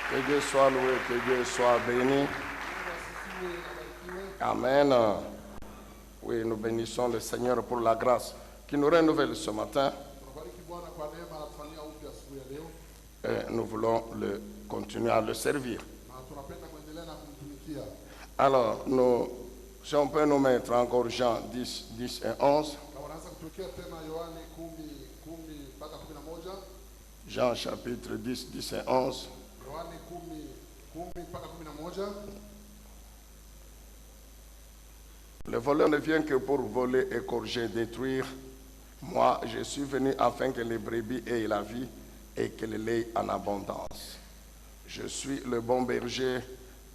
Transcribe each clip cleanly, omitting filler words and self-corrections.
Que Dieu soit loué, que Dieu soit béni. Amen. Oui, nous bénissons le Seigneur pour la grâce qui nous renouvelle ce matin. Et nous voulons continuer à le servir. Alors, si on peut nous mettre encore Jean 10, 10 et 11. Jean chapitre 10, 10 et 11. Le voleur ne vient que pour voler, égorger, détruire. Moi, je suis venu afin que les brebis aient la vie et qu'elles l'aient en abondance. Je suis le bon berger.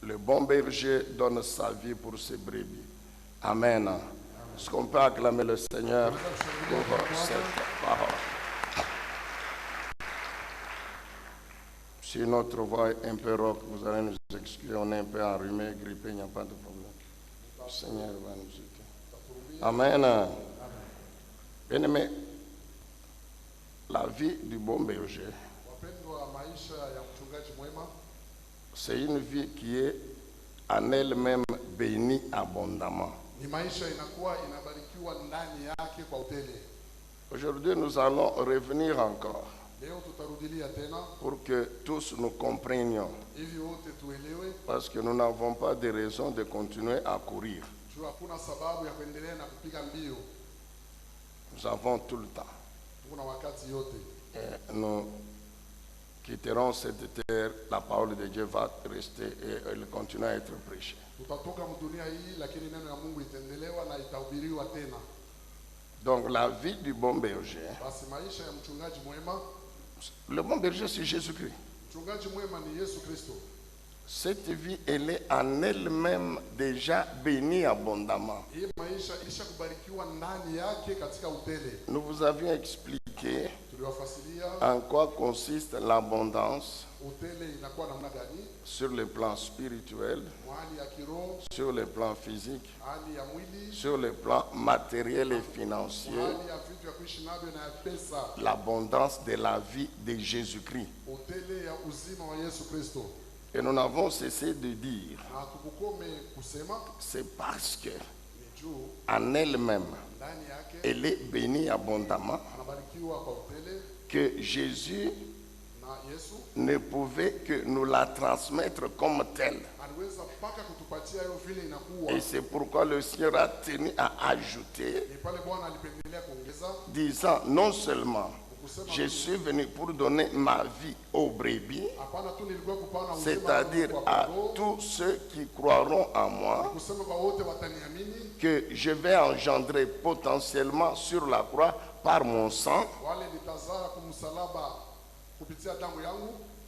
Le bon berger donne sa vie pour ses brebis. Amen. Est-ce qu'on peut acclamer le Seigneur pour cette parole? Si notre voix est un peu rauque, vous allez nous excuser, on est un peu enrhumé, grippé, il n'y a pas de problème. Le Seigneur va nous aider. Amen. Bien-aimé, la vie du bon berger, c'est une vie qui est en elle-même bénie abondamment. Aujourd'hui, nous allons revenir encore pour que tous nous comprenions. Parce que nous n'avons pas de raison de continuer à courir. Nous avons tout le temps. Et nous quitterons cette terre, la parole de Dieu va rester et elle continue à être prêchée. Donc la vie du bon berger, le bon berger c'est Jésus-Christ. Cette vie, elle est en elle-même déjà bénie abondamment. Nous vous avions expliqué en quoi consiste l'abondance sur le plan spirituel, sur le plan physique, sur le plan matériel et financier, l'abondance de la vie de Jésus-Christ. Et nous n'avons cessé de dire, c'est parce que en elle-même, elle est bénie abondamment, que Jésus ne pouvait que nous la transmettre comme telle. Et c'est pourquoi le Seigneur a tenu à ajouter, disant non seulement je suis venu pour donner ma vie aux brebis, c'est-à-dire à tous ceux qui croiront en moi, que je vais engendrer potentiellement sur la croix par mon sang,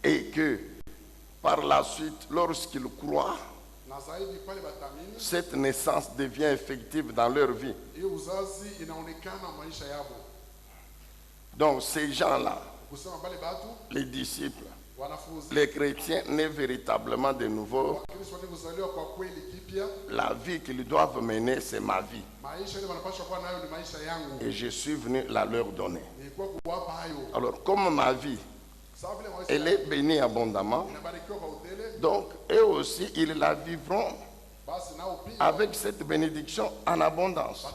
et que par la suite, lorsqu'ils croient, cette naissance devient effective dans leur vie. Donc ces gens-là, les disciples, les chrétiens nés véritablement de nouveau, la vie qu'ils doivent mener, c'est ma vie. Et je suis venu la leur donner. Alors comme ma vie, elle est bénie abondamment, donc eux aussi, ils la vivront avec cette bénédiction en abondance.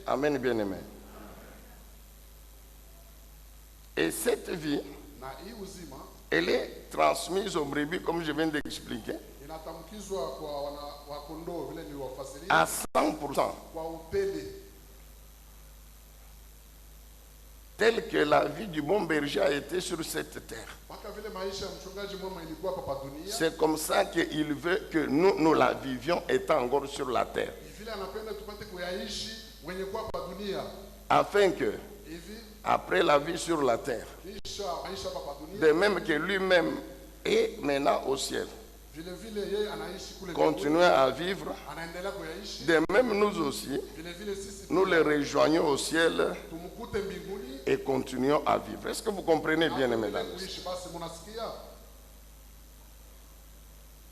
Amen, bien-aimé. Et cette vie, elle est transmise aux brebis, comme je viens d'expliquer, à 100%. Telle que la vie du bon berger a été sur cette terre. C'est comme ça qu'il veut que nous la vivions étant encore sur la terre. Afin que, après la vie sur la terre, de même que lui-même est maintenant au ciel, continuer à vivre, de même nous aussi, nous les rejoignons au ciel et continuons à vivre. Est-ce que vous comprenez bien, mesdames?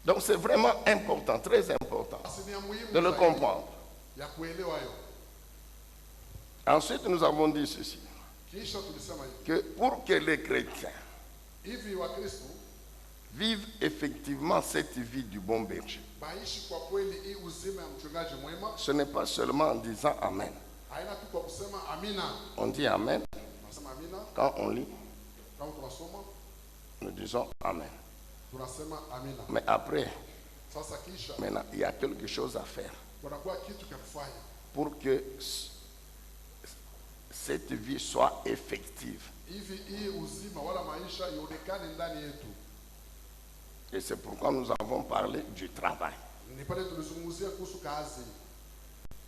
Donc c'est vraiment important, très important de le comprendre. Ensuite, nous avons dit ceci, que pour que les chrétiens vivent effectivement cette vie du bon berger. baishi kwa kweli hii uzima ya mchungaji mwema. Ce n'est pas seulement en disant Amen. Haina tu kwa kusema amina. On dit Amen. Tunasema amina. Quand on lit, Kama tunasoma, nous disons Amen. tunasema amina. Mais après, Sasa kisha maintenant, il y a quelque chose à faire kunakuwa kitu cha kufanya pour que cette vie soit effective. hivi hii uzima wala maisha ionekane ndani yetu. Et c'est pourquoi nous avons parlé du travail. Ni pale tulizungumzia kuhusu kazi.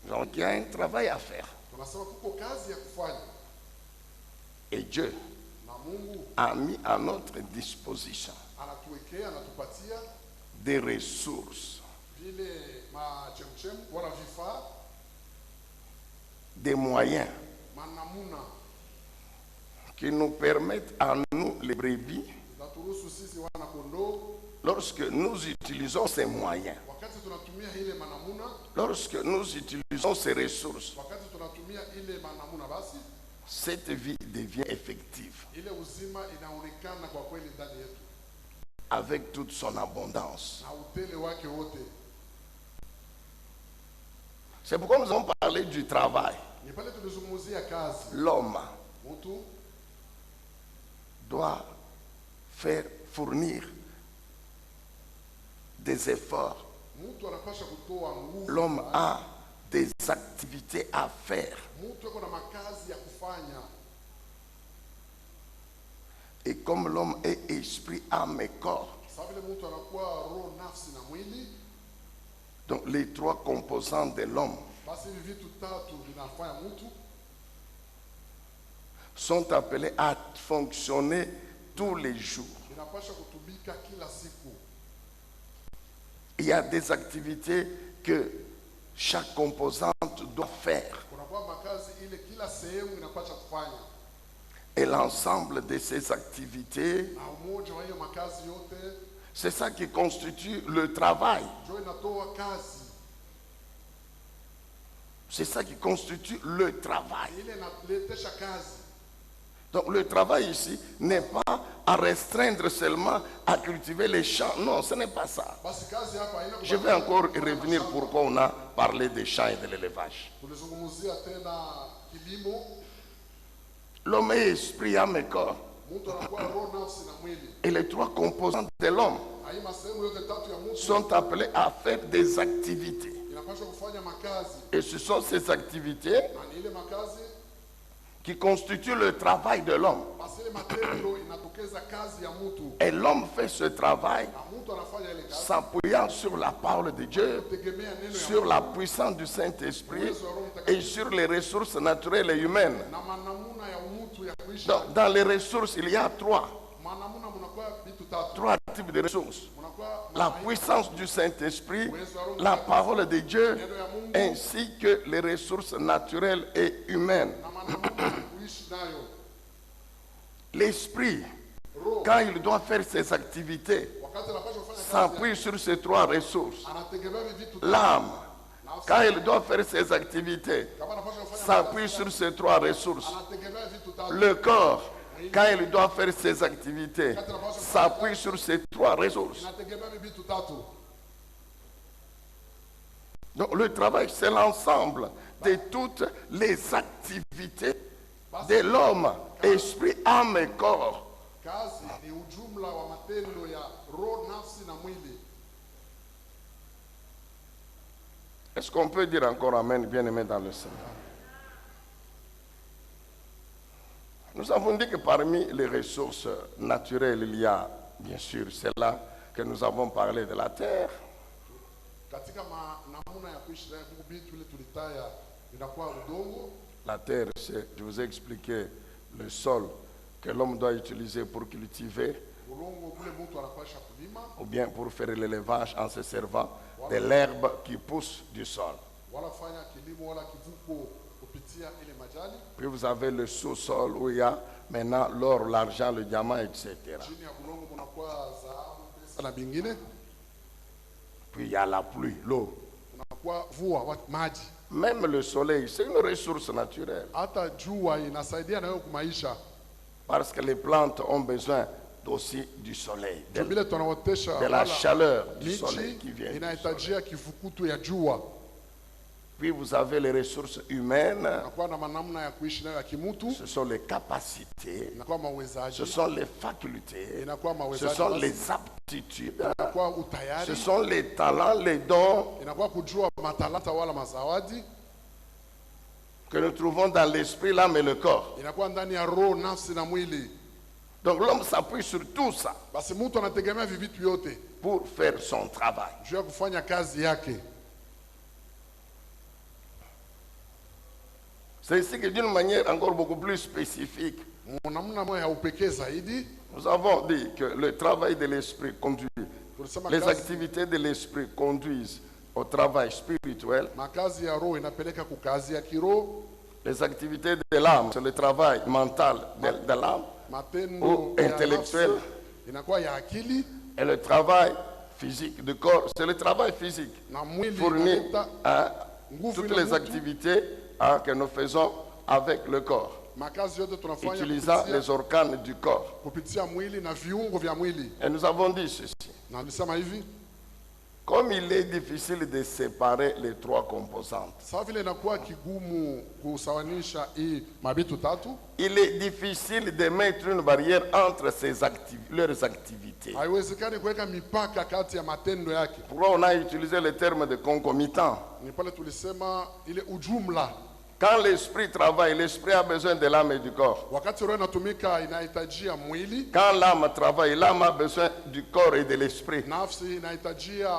Donc il y a un travail à faire. Tunasema kuko kazi ya kufanya. Et Dieu Na Mungu a mis à notre disposition anatuwekea, anatupatia des ressources, vile machemchem wala vifaa, des moyens manamuna qui nous permettent à nous, les brebis, na turuhusu sisi wana kondoo, lorsque nous utilisons ces moyens, wakati tunatumia ile manamuna, lorsque nous utilisons ces ressources, wakati tunatumia ile manamuna, basi cette vie devient effective ile uzima inaonekana kwa kweli ndani yetu avec toute son abondance. na utele wake wote. C'est pourquoi nous avons parlé du travail. Ni pale tulizungumzia kazi. L'homme Mtu doit fournir des efforts. mtu anapasha kutoa nguvu. L'homme a des activités à faire. Mtu yuko na makazi ya kufanya. Et comme l'homme est esprit, âme et corps, Sababu ile mtu anakuwa roho, nafsi na mwili, donc les trois composants de l'homme basi hivi vitu tatu vinafanya mtu sont appelés à fonctionner tous les jours. vinapasha kutubika kila siku. Il y a des activités que chaque composante doit faire. Kunakuwa makazi ile kila sehemu inapasha kufanya. Et l'ensemble de ces activités, Na umoja wa hiyo makazi yote c'est ça qui constitue le travail. ndio inatoa kazi. C'est ça qui constitue le travail. Ile inaletesha kazi. Donc le travail ici n'est pas à restreindre seulement à cultiver les champs. Non, ce n'est pas ça. Basi kazi hapa haina Je vais encore y revenir pourquoi on a parlé des champs et de l'élevage. tulizungumzia tena kilimo. L'homme est esprit, âme et corps. Mtu anakuwa roho, nafsi na mwili. Et les trois composants de l'homme Hii masehemu yote tatu ya mtu sont appelés à faire des activités. inapaswa kufanya makazi. Et ce sont ces activités Na ni ile makazi, qui constituent le travail de l'homme. basi ile matendo inatokeza kazi ya mtu. Et l'homme fait ce travail Na mtu anafanya ile kazi s'appuyant sur la parole de Dieu, kutegemea neno ya sur la puissance du Saint-Esprit et sur les ressources naturelles et humaines. na manamuna ya mtu ya kuishi. Dans les ressources, il y a trois Manamuna mnakuwa vitu tatu. trois types de ressources. Mnakuwa La puissance du Saint-Esprit, la parole de Dieu, ainsi que les ressources naturelles et humaines. na manamuna ya kuishi nayo. L'Esprit, Roho quand il doit faire ses activités, wakati anapaswa kufanya kazi s'appuie sur ces trois ressources. anategemea vitu tatu. L'âme, quand il doit faire ses activités, Kama anapaswa kufanya s'appuie sur ces trois ressources. anategemea vitu tatu. Le corps, quand il doit faire ses activités, s'appuie sur ces trois ressources. Inategemea vitu tatu. Donc le travail, c'est l'ensemble de toutes les activités de l'homme, esprit, âme et corps. Kazi ni ujumla wa matendo ya roho, nafsi na mwili. Est-ce qu'on peut dire encore Amen, bien-aimé dans le Seigneur? Nous avons dit que parmi les ressources naturelles, il y a, bien sûr, celle-là que nous avons parlé de la terre. Katika namuna ya kuishi na Mungu, vitu vile tulitaya inakuwa udongo. La terre, c'est, je vous ai expliqué, le sol que l'homme doit utiliser pour cultiver Ulongo kule mtu anapasha kulima ou bien pour faire l'élevage en se servant de l'herbe qui pousse du sol. wala fanya kilimo wala kivuko kupitia ile majani. Puis vous avez le sous-sol où il y a maintenant l'or, l'argent, le diamant, etc. Chini ya ulongo mnakuwa dhahabu, pesa na bingine. Puis il y a la pluie, l'eau. Unakuwa vua maji. Même le soleil, c'est une ressource naturelle. Hata jua inasaidia na wewe kumaisha. Parce que les plantes ont besoin aussi du soleil, vile tunaotesha de la wala chaleur du soleil miti qui vient du soleil. inahitajia kivukutu ya jua. Puis vous avez les ressources humaines, Inakuwa na manamna ya kuishi nayo ya kimutu, ce sont les capacités, inakuwa mawezaji, ce sont les facultés, inakuwa ce mawezaji, sont les aptitudes, inakuwa ce utayari, sont les talents, les dons inakuwa kujua matalanta wala mazawadi, que nous trouvons dans l'esprit, l'âme et le corps. inakuwa ndani ya roho, nafsi na mwili. Donc l'homme s'appuie sur tout ça Basi mtu anategemea vivitu yote pour faire son travail. juu ya kufanya kazi yake. C'est ici que d'une manière encore beaucoup plus spécifique, Namna moja ya upekee zaidi nous avons dit que le travail de l'esprit conduit, tulisema les kazi, activités de l'esprit conduisent au travail spirituel, makazi ya roho inapeleka kukazi ya kiroho, les activités de l'âme, c'est le travail mental de l'âme, matendo ou ya intellectuel, nafsi inakuwa ya akili, et le travail physique du corps, c'est le travail physique, na mwili fournit inaleta à nguvu toutes ile les mtu. activités que nous faisons avec le corps, Makazi yote tunafanya utilisant les kupitia, organes du corps. kupitia mwili na viungo vya mwili. Et nous avons dit ceci. Na nilisema hivi, Comme il est difficile de séparer les trois composantes, sawa vile inakuwa kigumu kusawanisha hii mabitu tatu, il est difficile de mettre une barrière entre leurs activités. haiwezekani kuweka mipaka kati ya matendo yake. Pourquoi on a utilisé le terme de concomitant? Ni pale tulisema ile ujumla, Quand l'esprit travaille, l'esprit a besoin de l'âme et du corps. wakati roho inatumika inahitajia mwili, Quand l'âme travaille, l'âme a besoin du corps et de l'esprit. nafsi inahitajia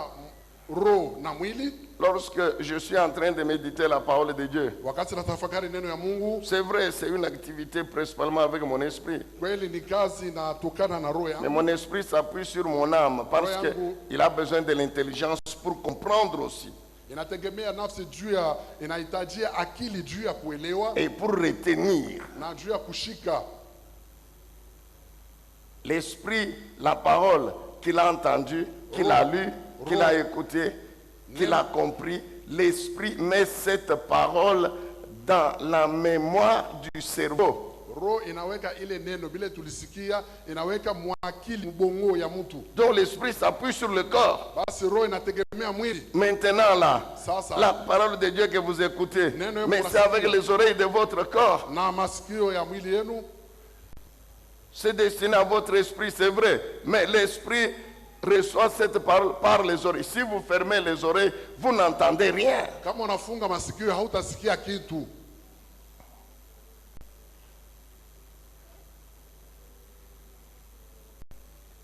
roho na mwili. Lorsque je suis en train de méditer la parole de Dieu, Wakati natafakari neno ya Mungu, c'est vrai, c'est une activité principalement avec mon esprit. kweli ni kazi inatokana na roho Mais yangu, mon esprit s'appuie sur mon âme parce qu'il a besoin de l'intelligence pour comprendre aussi inategemea nafsi juu ya, inahitajia akili juu ya kuelewa et pour retenir. na juu ya kushika. L'esprit, la parole qu'il a entendue, qu'il a lue, qu'il a écoutée, qu'il a compris, l'esprit met cette parole dans la mémoire du cerveau. Roho inaweka ile neno bile tulisikia, inaweka mwakili mbongo ya mtu. Donc l'esprit s'appuie sur le corps. Basi roho inategemea mwili. Maintenant là, Sasa la parole de Dieu que vous écoutez, mais c'est avec les oreilles de votre corps. na masikio ya mwili yenu, C'est destiné à votre esprit, c'est vrai. Mais l'esprit reçoit cette parole par les oreilles. Si vous fermez les oreilles, vous n'entendez rien. kama unafunga masikio hautasikia kitu.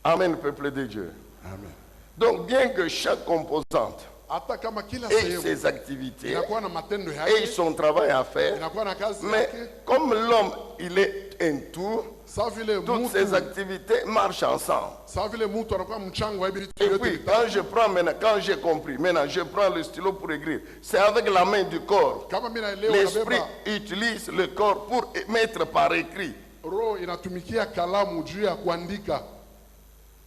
Amen, peuple de Dieu. Amen. Donc, bien que chaque composante Hata kama kila ait sehemu ses activités inakuwa na matendo et yake, son travail à faire, inakuwa na kazi mais yake, comme l'homme, il est un tout, sawa vile toutes ces mtu, activités marchent ensemble. sawa vile mtu anakuwa mchango wa vitu Et vyote puis, vitatu. quand je prends maintenant, quand j'ai compris, maintenant je prends le stylo pour écrire, c'est avec la main du corps. Kama mimi naelewa L'esprit nabeba utilise le corps pour mettre par écrit. roho inatumikia kalamu juu ya kuandika.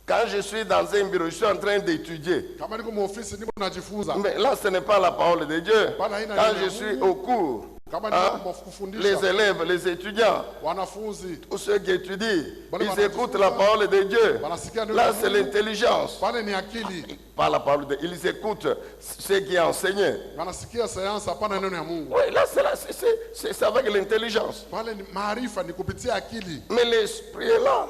Quand je suis dans un bureau, je suis en train d'étudier. Kama niko muofisi niko najifunza, Mais là, ce n'est pas la parole de Dieu. Bala haina Quand neno je ya suis Mungu. au cours, kama hein, niko kufundisha les élèves, les étudiants, wanafunzi, tous ceux qui étudient, Bala ils bana écoutent jifunza. la parole de Dieu. Wanasikia neno Là, la c'est Mungu. l'intelligence. Pale ni akili, Pas la parole de Dieu. Ils écoutent ce qui est enseigné. wanasikia sayansi, hapana neno ya Mungu. Oui, là, c'est avec l'intelligence. Pale ni maarifa, ni kupitia akili. Mais l'esprit est là.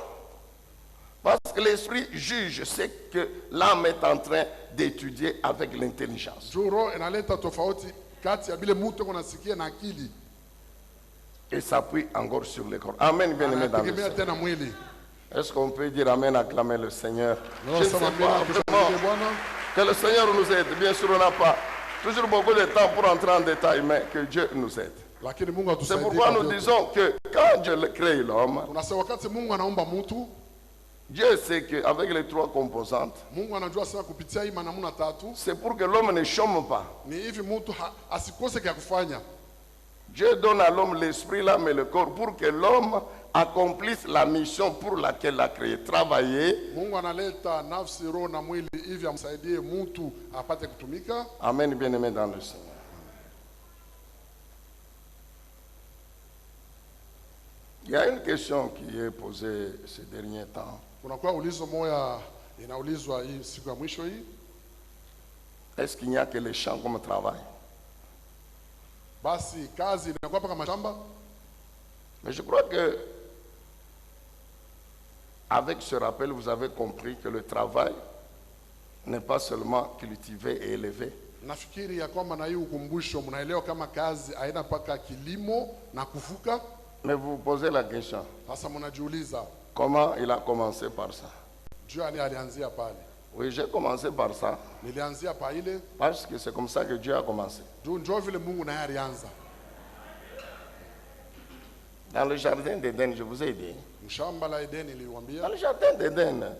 Parce que l'esprit juge ce que l'âme est en train d'étudier avec l'intelligence. Juu roho inaleta tofauti kati ya bile mtu iko nasikia na akili. Et s'appuie encore sur le corps. Amen, bien-aimé dans le Anategemea Seigneur. tena mwili. Est-ce qu'on peut dire Amen, acclamer le Seigneur? Je Roho ne sais sema pas, mbele vraiment, kushangilia Bwana. que le Seigneur nous aide. Bien sûr, on n'a pas toujours beaucoup de temps pour entrer en détail, mais que Dieu nous aide. Lakini Mungu C'est atusaidie. pourquoi kwa nous vyote. disons que quand Dieu crée l'homme, Tunasema wakati Mungu anaumba mtu, Dieu sait qu'avec les trois composantes, Mungu anajua sana kupitia hii manamuna tatu, c'est pour que l'homme ne chôme pas. ni hivi mtu asikose kya kufanya. Dieu donne à l'homme l'esprit, l'âme et le corps pour que l'homme accomplisse la mission pour laquelle il a créé. Travailler. Mungu analeta nafsi, roho na mwili hivi amsaidie mtu apate kutumika. Amen, bien-aimé dans le Seigneur. Il y a une question qui est posée ces derniers temps. Kunakuwa ulizo moya inaulizwa hii siku ya mwisho hii. Est-ce qu'il n'y a que les champs comme travail? Basi kazi inakuwa paka mashamba. Mais je crois que avec ce rappel, vous avez compris que le travail n'est pas seulement cultiver et élever. Nafikiri ya kwamba na hii ukumbusho mnaelewa kama kazi haina paka kilimo na kuvuka. Mais vous vous posez la question, Sasa mnajiuliza, comment il a commencé par ça? Dieu alianzia pale. Oui, j'ai commencé par ça, Nilianzia pa ile, parce que c'est comme ça que Dieu a commencé. njoo vile Mungu naye alianza. Dans le jardin d'Éden, je vous ai dit, Mshamba la Edeni dans niliwaambia, le jardin d'Éden,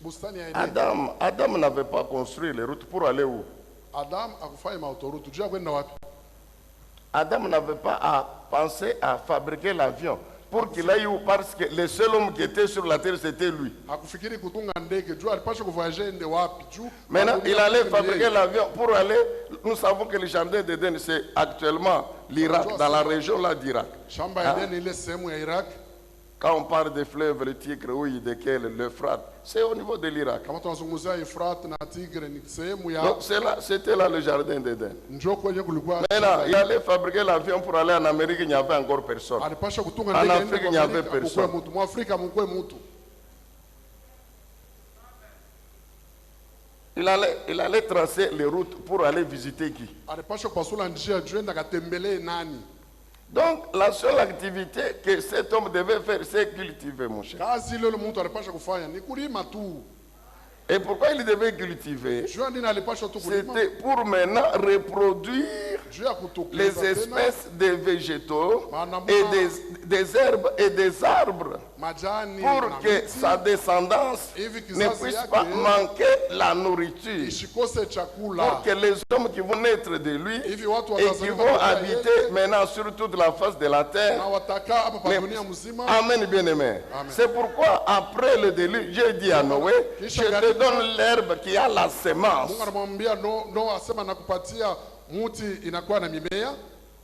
bustani ya Edeni. Adam n'avait pas construit les routes pour aller où? Adam akufanya mautoroute, Dieu akwenda wapi? Adam n'avait pas à penser à fabriquer l'avion pour qu'il aille où, parce que le seul homme qui était sur la terre, c'était lui. Hakufikiri kutunga ndege, Dieu alipaswa kuvoyager ende wapi? Juu Maintenant, il allait fabriquer l'avion pour aller. Nous savons que le jardin d'Éden, c'est actuellement l'Irak, dans la région là d'Irak. Shamba ya Edeni ile sehemu ya Iraq. Quand on parle des fleuves, le Tigre, oui, desquels l'Euphrate, c'est au niveau de l'Irak. Kama tunazungumzia Efrat na Tigre ni sehemu ya Donc c'était là le jardin d'Éden. njoo kwenye kulikuwa. Maintenant, il allait fabriquer l'avion pour aller en Amérique, il n'y avait encore personne. Alipaswa kutunga En ndege Afrique, il n'y avait personne. mtu. Mwafrika mkwe mtu. Il allait tracer les routes pour aller visiter qui? Alipaswa kupasula njia juu enda katembelee nani? Donc, la seule activité que cet homme devait faire, c'est cultiver, mon cher. Kazi ile mtu alipaswa kufanya ni kulima tu. Et pourquoi il devait cultiver? Juu ndini alipaswa tu kulima. C'était pour maintenant reproduire Juu ya les kutokeleza tena espèces de végétaux et des herbes et des arbres majani pour na que miti, sa descendance hivi ne kizazi puisse yake pas manquer la nourriture. isikose chakula. Pour que les hommes qui vont naître de lui Hivi watu et qui watazaliwa vont kutoka habiter yeye, maintenant sur toute la face de la terre. na watakaa hapa pa Mais- dunia mzima. Amen, bien-aimé. Amen. C'est pourquoi, après le déluge, Dieu dit à Noé, je te donne l'herbe qui a la semence. Mungu anamwambia Noa asema nakupatia muti inakuwa na mimea.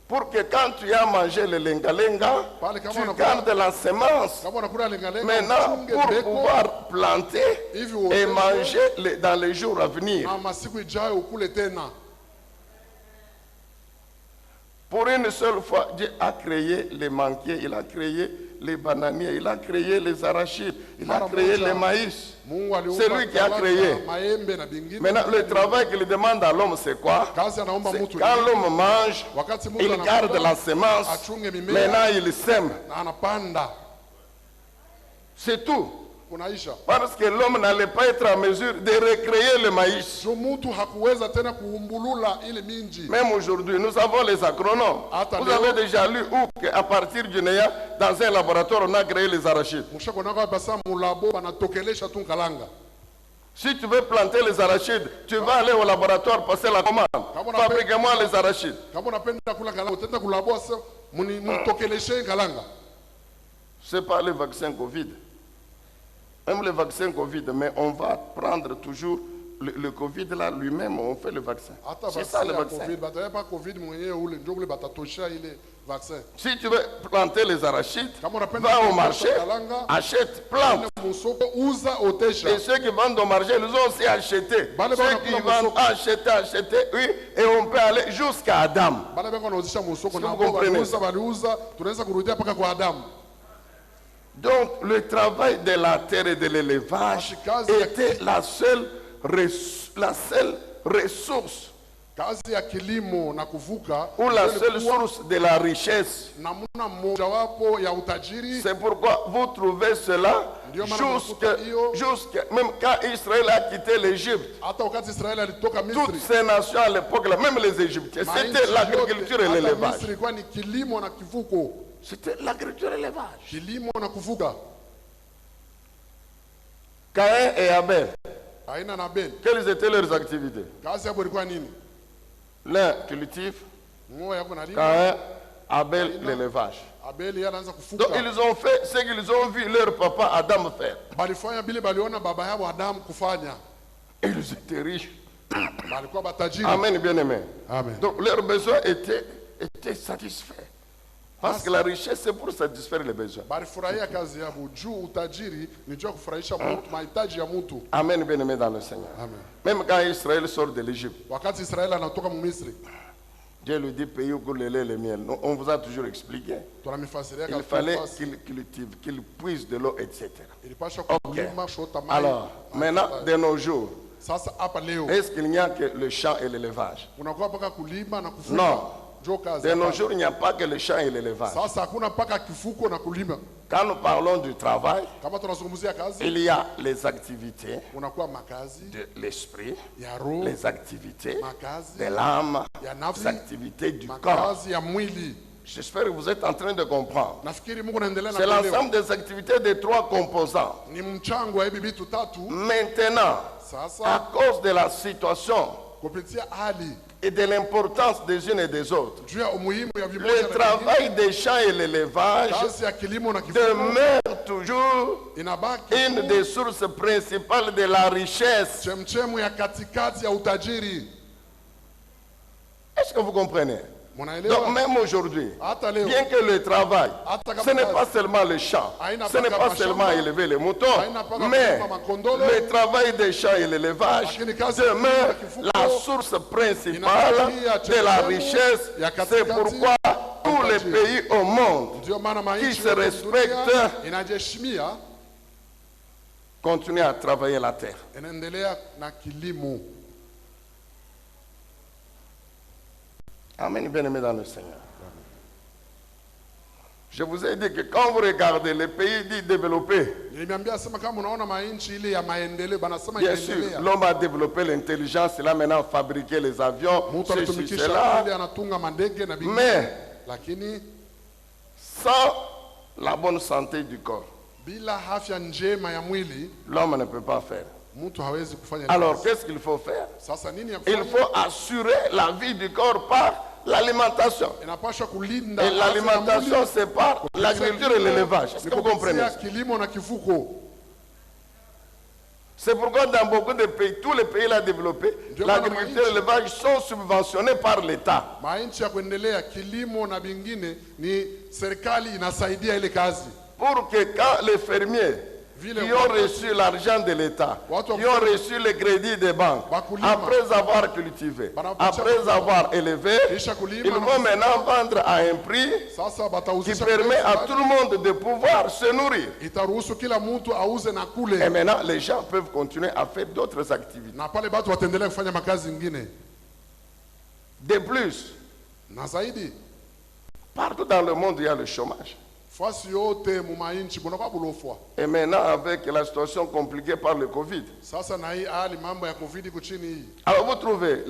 Pour que quand tu as mangé le lenga-lenga, Pale kama tu unakula- gardes la semence. Kama unakula lengalenga Maintenant, uchunge pour mbeko pouvoir planter hivi et uoteshe, manger dans les jours à venir. na masiku ijayo ukule tena. Pour une seule fois, Dieu a créé les manguiers, il a créé les bananiers, il a créé les arachides, il a Mara créé moja, les maïs. Mungu aliumba C'est lui qui a karanga, créé. maembe na bingine. Maintenant, le travail qu'il demande à l'homme, c'est quoi? Kazi anaomba C'est mtu quand ni- l'homme mange, wakati mtu il anakula, garde la semence. achunge mimea, Maintenant, il sème. na anapanda. C'est tout. Kunaisha. Parce que l'homme n'allait pas être en mesure de recréer le maïs. So mtu hakuweza tena kuumbulula ile minji. Même aujourd'hui, nous avons les agronomes. Vous avez déjà lu où qu'à partir du néant, dans un laboratoire, on a créé les arachides. Mushakonaka basa mulabo banatokelesha tu kalanga. Si tu veux planter les arachides, tu vas aller au laboratoire, passer la commande. Fabriquez-moi les arachides. Kama unapenda kula kalanga, utaenda kulabo sasa mtokeleshe kalanga. Ce n'est pas le vaccin Covid. Même le vaccin Covid, mais on va prendre toujours le Covid là lui-même, on fait le vaccin. Hata C'est ça le vaccin ya vaccin. COVID, batayapa COVID mwenyewe ule ndio kule batatosha ile vaccin. Si tu veux planter les arachides, Kama unapenda va au kulima marché, kalanga, achète, plante. musoko uza otesha. Et ceux qui vendent au marché, ils ont aussi acheté. Bale Ceux bana qui kula vendent, musoko. acheter, oui, et on peut aller jusqu'à Adam. Bana bengo wanauzisha musoko Si na vous comprenez. baliuza, tunaweza kurudia paka kwa Adamu. Donc, le travail de la terre et de l'élevage était la seule ressource Kazi ya kilimo na kuvuka ou la ndio seule ilikuwa source de la richesse. namna mojawapo ya utajiri. C'est pourquoi vous trouvez cela jusque même quand Israël a quitté l'Égypte. Hata wakati Israeli alitoka Toutes Misri, ces nations à l'époque, là, même les Égyptiens, c'était mainchi l'agriculture et yote, hata l'élevage. Misri ilikuwa ni kilimo na kivuko. C'était l'agriculture et l'élevage. Kilimo na kuvuka. Caïn et Abel, Aina na Abel. quelles étaient leurs activités? Kazi yabo ilikuwa nini? L'un cultive, Ng'ombe yako nalima. Caïn, Abel, l'élevage. Abel yeye anaanza Donc kufuka. ils ont fait ce qu'ils ont vu leur papa Adam faire. Balifanya bile baliona baba yao Adamu kufanya. Et ils étaient riches. Balikuwa batajiri. Amen, bien-aimé. Amen. Donc leurs besoins étaient satisfaits. Parce que la richesse, c'est pour satisfaire les besoins. Balifurahia kazi yabo juu utajiri ni juu ya kufurahisha mtu, mahitaji ya mtu. Amen, bien-aimé dans le Seigneur. Amen. Même quand Israël sort de l'Égypte, Wakati Israeli anatoka mu Misri, Dieu lui dit pays où coule le lait et le miel. On vous a toujours expliqué. tunamifasiria Il fallait qu'il cultive, qu'il puise de l'eau, etc. ilipasha Ok. kulima shota mai. Alors, maintenant, de nos jours, Sasa hapa leo est-ce qu'il n'y a que le champ et l'élevage? unakuwa mpaka kulima na kufuga. Non. Ndio kazi. De nos hapana. jours, il n'y a pas que le champ et l'élevage. Sasa hakuna mpaka kifuko na kulima. Quand nous parlons du travail, Kama tunazungumzia kazi, il y a les activités unakuwa makazi de l'esprit, ya roho, les activités makazi de l'âme, ya les nafsi, activités du corps. makazi ya mwili. J'espère que vous êtes en train de comprendre. Nafikiri Mungu anaendelea na C'est kuelewa. l'ensemble des activités des trois composants. Ni mchango wa hivi vitu tatu. Maintenant, à Sasa cause de la situation kupitia hali et de l'importance des unes et des autres, juu ya umuhimu ya vimoja le na travail des champs et l'élevage vingine, kazi ya kilimo na kifugo demeure toujours inabaki une tu des sources principales de la richesse. chemchemu ya katikati ya utajiri. Est-ce que vous comprenez? Donc Munaelewa? même aujourd'hui, Hata leo bien que le travail, ce n'est pas seulement le champ, ce n'est pas seulement élever les moutons, mais le travail des champs et l'élevage demeure la source principale de la richesse. C'est pourquoi tous les pays au monde ndio maana qui maisha se respectent inajeshimia, continuent à travailler la terre. inaendelea na kilimo. Amen, bien-aimés dans le Seigneur. Je vous ai dit que quand vous regardez les pays dits développés, Nilimwambia sema kama unaona mainchi ile ya maendeleo banasema bien sûr, inaendelea. l'homme a développé l'intelligence, il a maintenant fabriqué les avions, Mtu ceci, anatumikisha cela. ile anatunga mandege na vingine. Mais Lakini sans la bonne santé du corps, bila afya njema ya mwili l'homme ne peut pas faire. mtu hawezi kufanya Alors, kazi. qu'est-ce qu'il faut faire? Sasa nini ya Il kufanya? faut assurer la vie du corps par l'alimentation. Inapaswa kulinda Et afya ya l'alimentation, mwili. c'est par l'agriculture et l'élevage. Est-ce Ni que vous comprenez kupitia ça? kilimo na kifuko. C'est pourquoi dans beaucoup de pays, tous les pays là développés, l'agriculture et l'élevage sont subventionnés par l'État. Mainchi ya kuendelea kilimo na vingine ni serikali inasaidia ile kazi. Pour que quand les fermiers qui ont reçu l'argent de l'État, qui ont reçu le crédit des banques, après avoir cultivé, après avoir élevé, ils vont maintenant vendre à un prix Sasa qui batauzisha permet à pesa, tout le monde de pouvoir se nourrir. itaruhusu kila mtu auze na Et kule, maintenant, les gens peuvent continuer à faire d'autres activités. na pale batu wataendelea kufanya makazi ingine. De plus, Na zaidi partout dans le monde, il y a le chômage. fasi yote mu mainchi kunakuwa bulofwa. Et maintenant, avec la situation compliquée par le Covid, Sasa na hii hali mambo ya covid kuchini hii, alors vous trouvez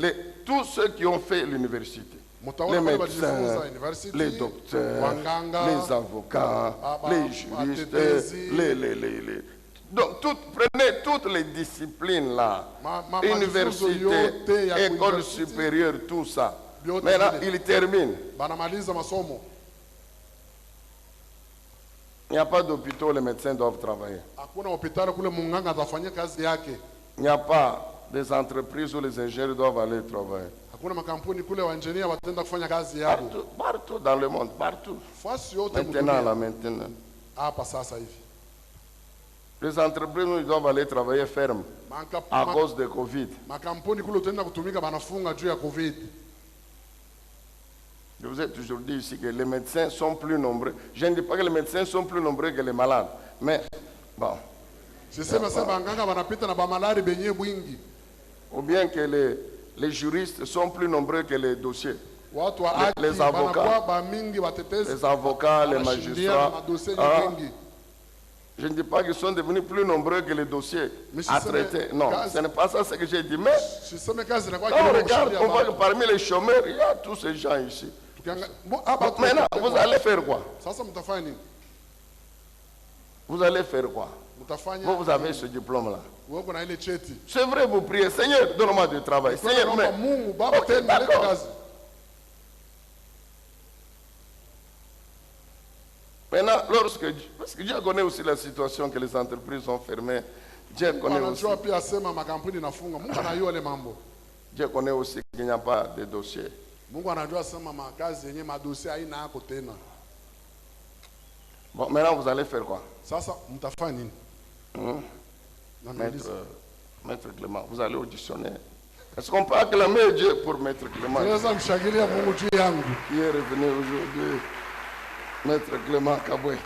tous ceux qui ont fait l'université, les mtaona pale médecins, bajifunza university, les docteurs, wanganga, les avocats, les juristes, watetezi. donc prenez toutes les disciplines là, mafunzo université, yote ya école university, supérieure, tout ça. Yote Maintenant, vile. ils terminent. banamaliza masomo. Il n'y a pas d'hôpitaux où les médecins doivent travailler. Hakuna hospitali kule munganga atafanyia kazi yake. Il n'y a pas des entreprises où les ingénieurs doivent aller travailler. Hakuna makampuni kule wa engineer wataenda kufanya kazi yao. Partout dans le monde, partout. Fasi yote Maintenant, là, mdunia. maintenant. Hapa sasa hivi. Les entreprises où ils doivent aller travailler ferment à cause de Covid. Makampuni kule utaenda kutumika banafunga juu ya covid. Je vous ai toujours dit ici que les médecins sont plus nombreux. Je ne dis pas que les médecins sont plus nombreux que les malades. Mais, bon. Sisema sasa banganga banapita na bamalari benye bwingi. Ou bien que les juristes sont plus nombreux que les dossiers. Watu wa haki Les avocats. banakuwa ba mingi watetezi. Les avocats, les Wanashindia magistrats. madosie Ah, nyingi. je ne dis pas qu'ils sont devenus plus nombreux que les dossiers Mais à si traiter. c'est- Non, quand- ce n'est pas ça ce que j'ai dit. Mais Siseme kazi na kwa quand on kidogo regarde, kushindia on voit que batu. parmi les chômeurs, il y a tous ces gens ici. Tukianga- Bo- hapa Donc maintenant, tu- vous allez faire quoi? Sasa mtafanya nini? Vous allez faire quoi? Mtafanya Vous avez ce diplôme-là. wewe uko na ile cheti. C'est vrai, vous priez, Seigneur, donne-moi du travail. Seigneur, Naomba mais Mungu baba Ok, tena leta d'accord. kazi. maintenant, parce que Dieu connaît aussi la situation que les entreprises ont fermées, Dieu connaît aussi, Anajua pia sema makampuni nafunga. Mungu anajua ile mambo. Dieu connaît aussi qu'il n'y a pas de dossier. Mungu anajua sema makazi yenye madosi haina yako tena. Bon, maintenant vous allez faire quoi? Sasa mtafanya nini? Maître, Maître Clément, vous allez auditionner. Est-ce qu'on peut acclamer Dieu pour Maître Clément Tunaweza mshangilia Mungu juu yangu. qui est revenu aujourd'hui? Maître Clément Kabwe.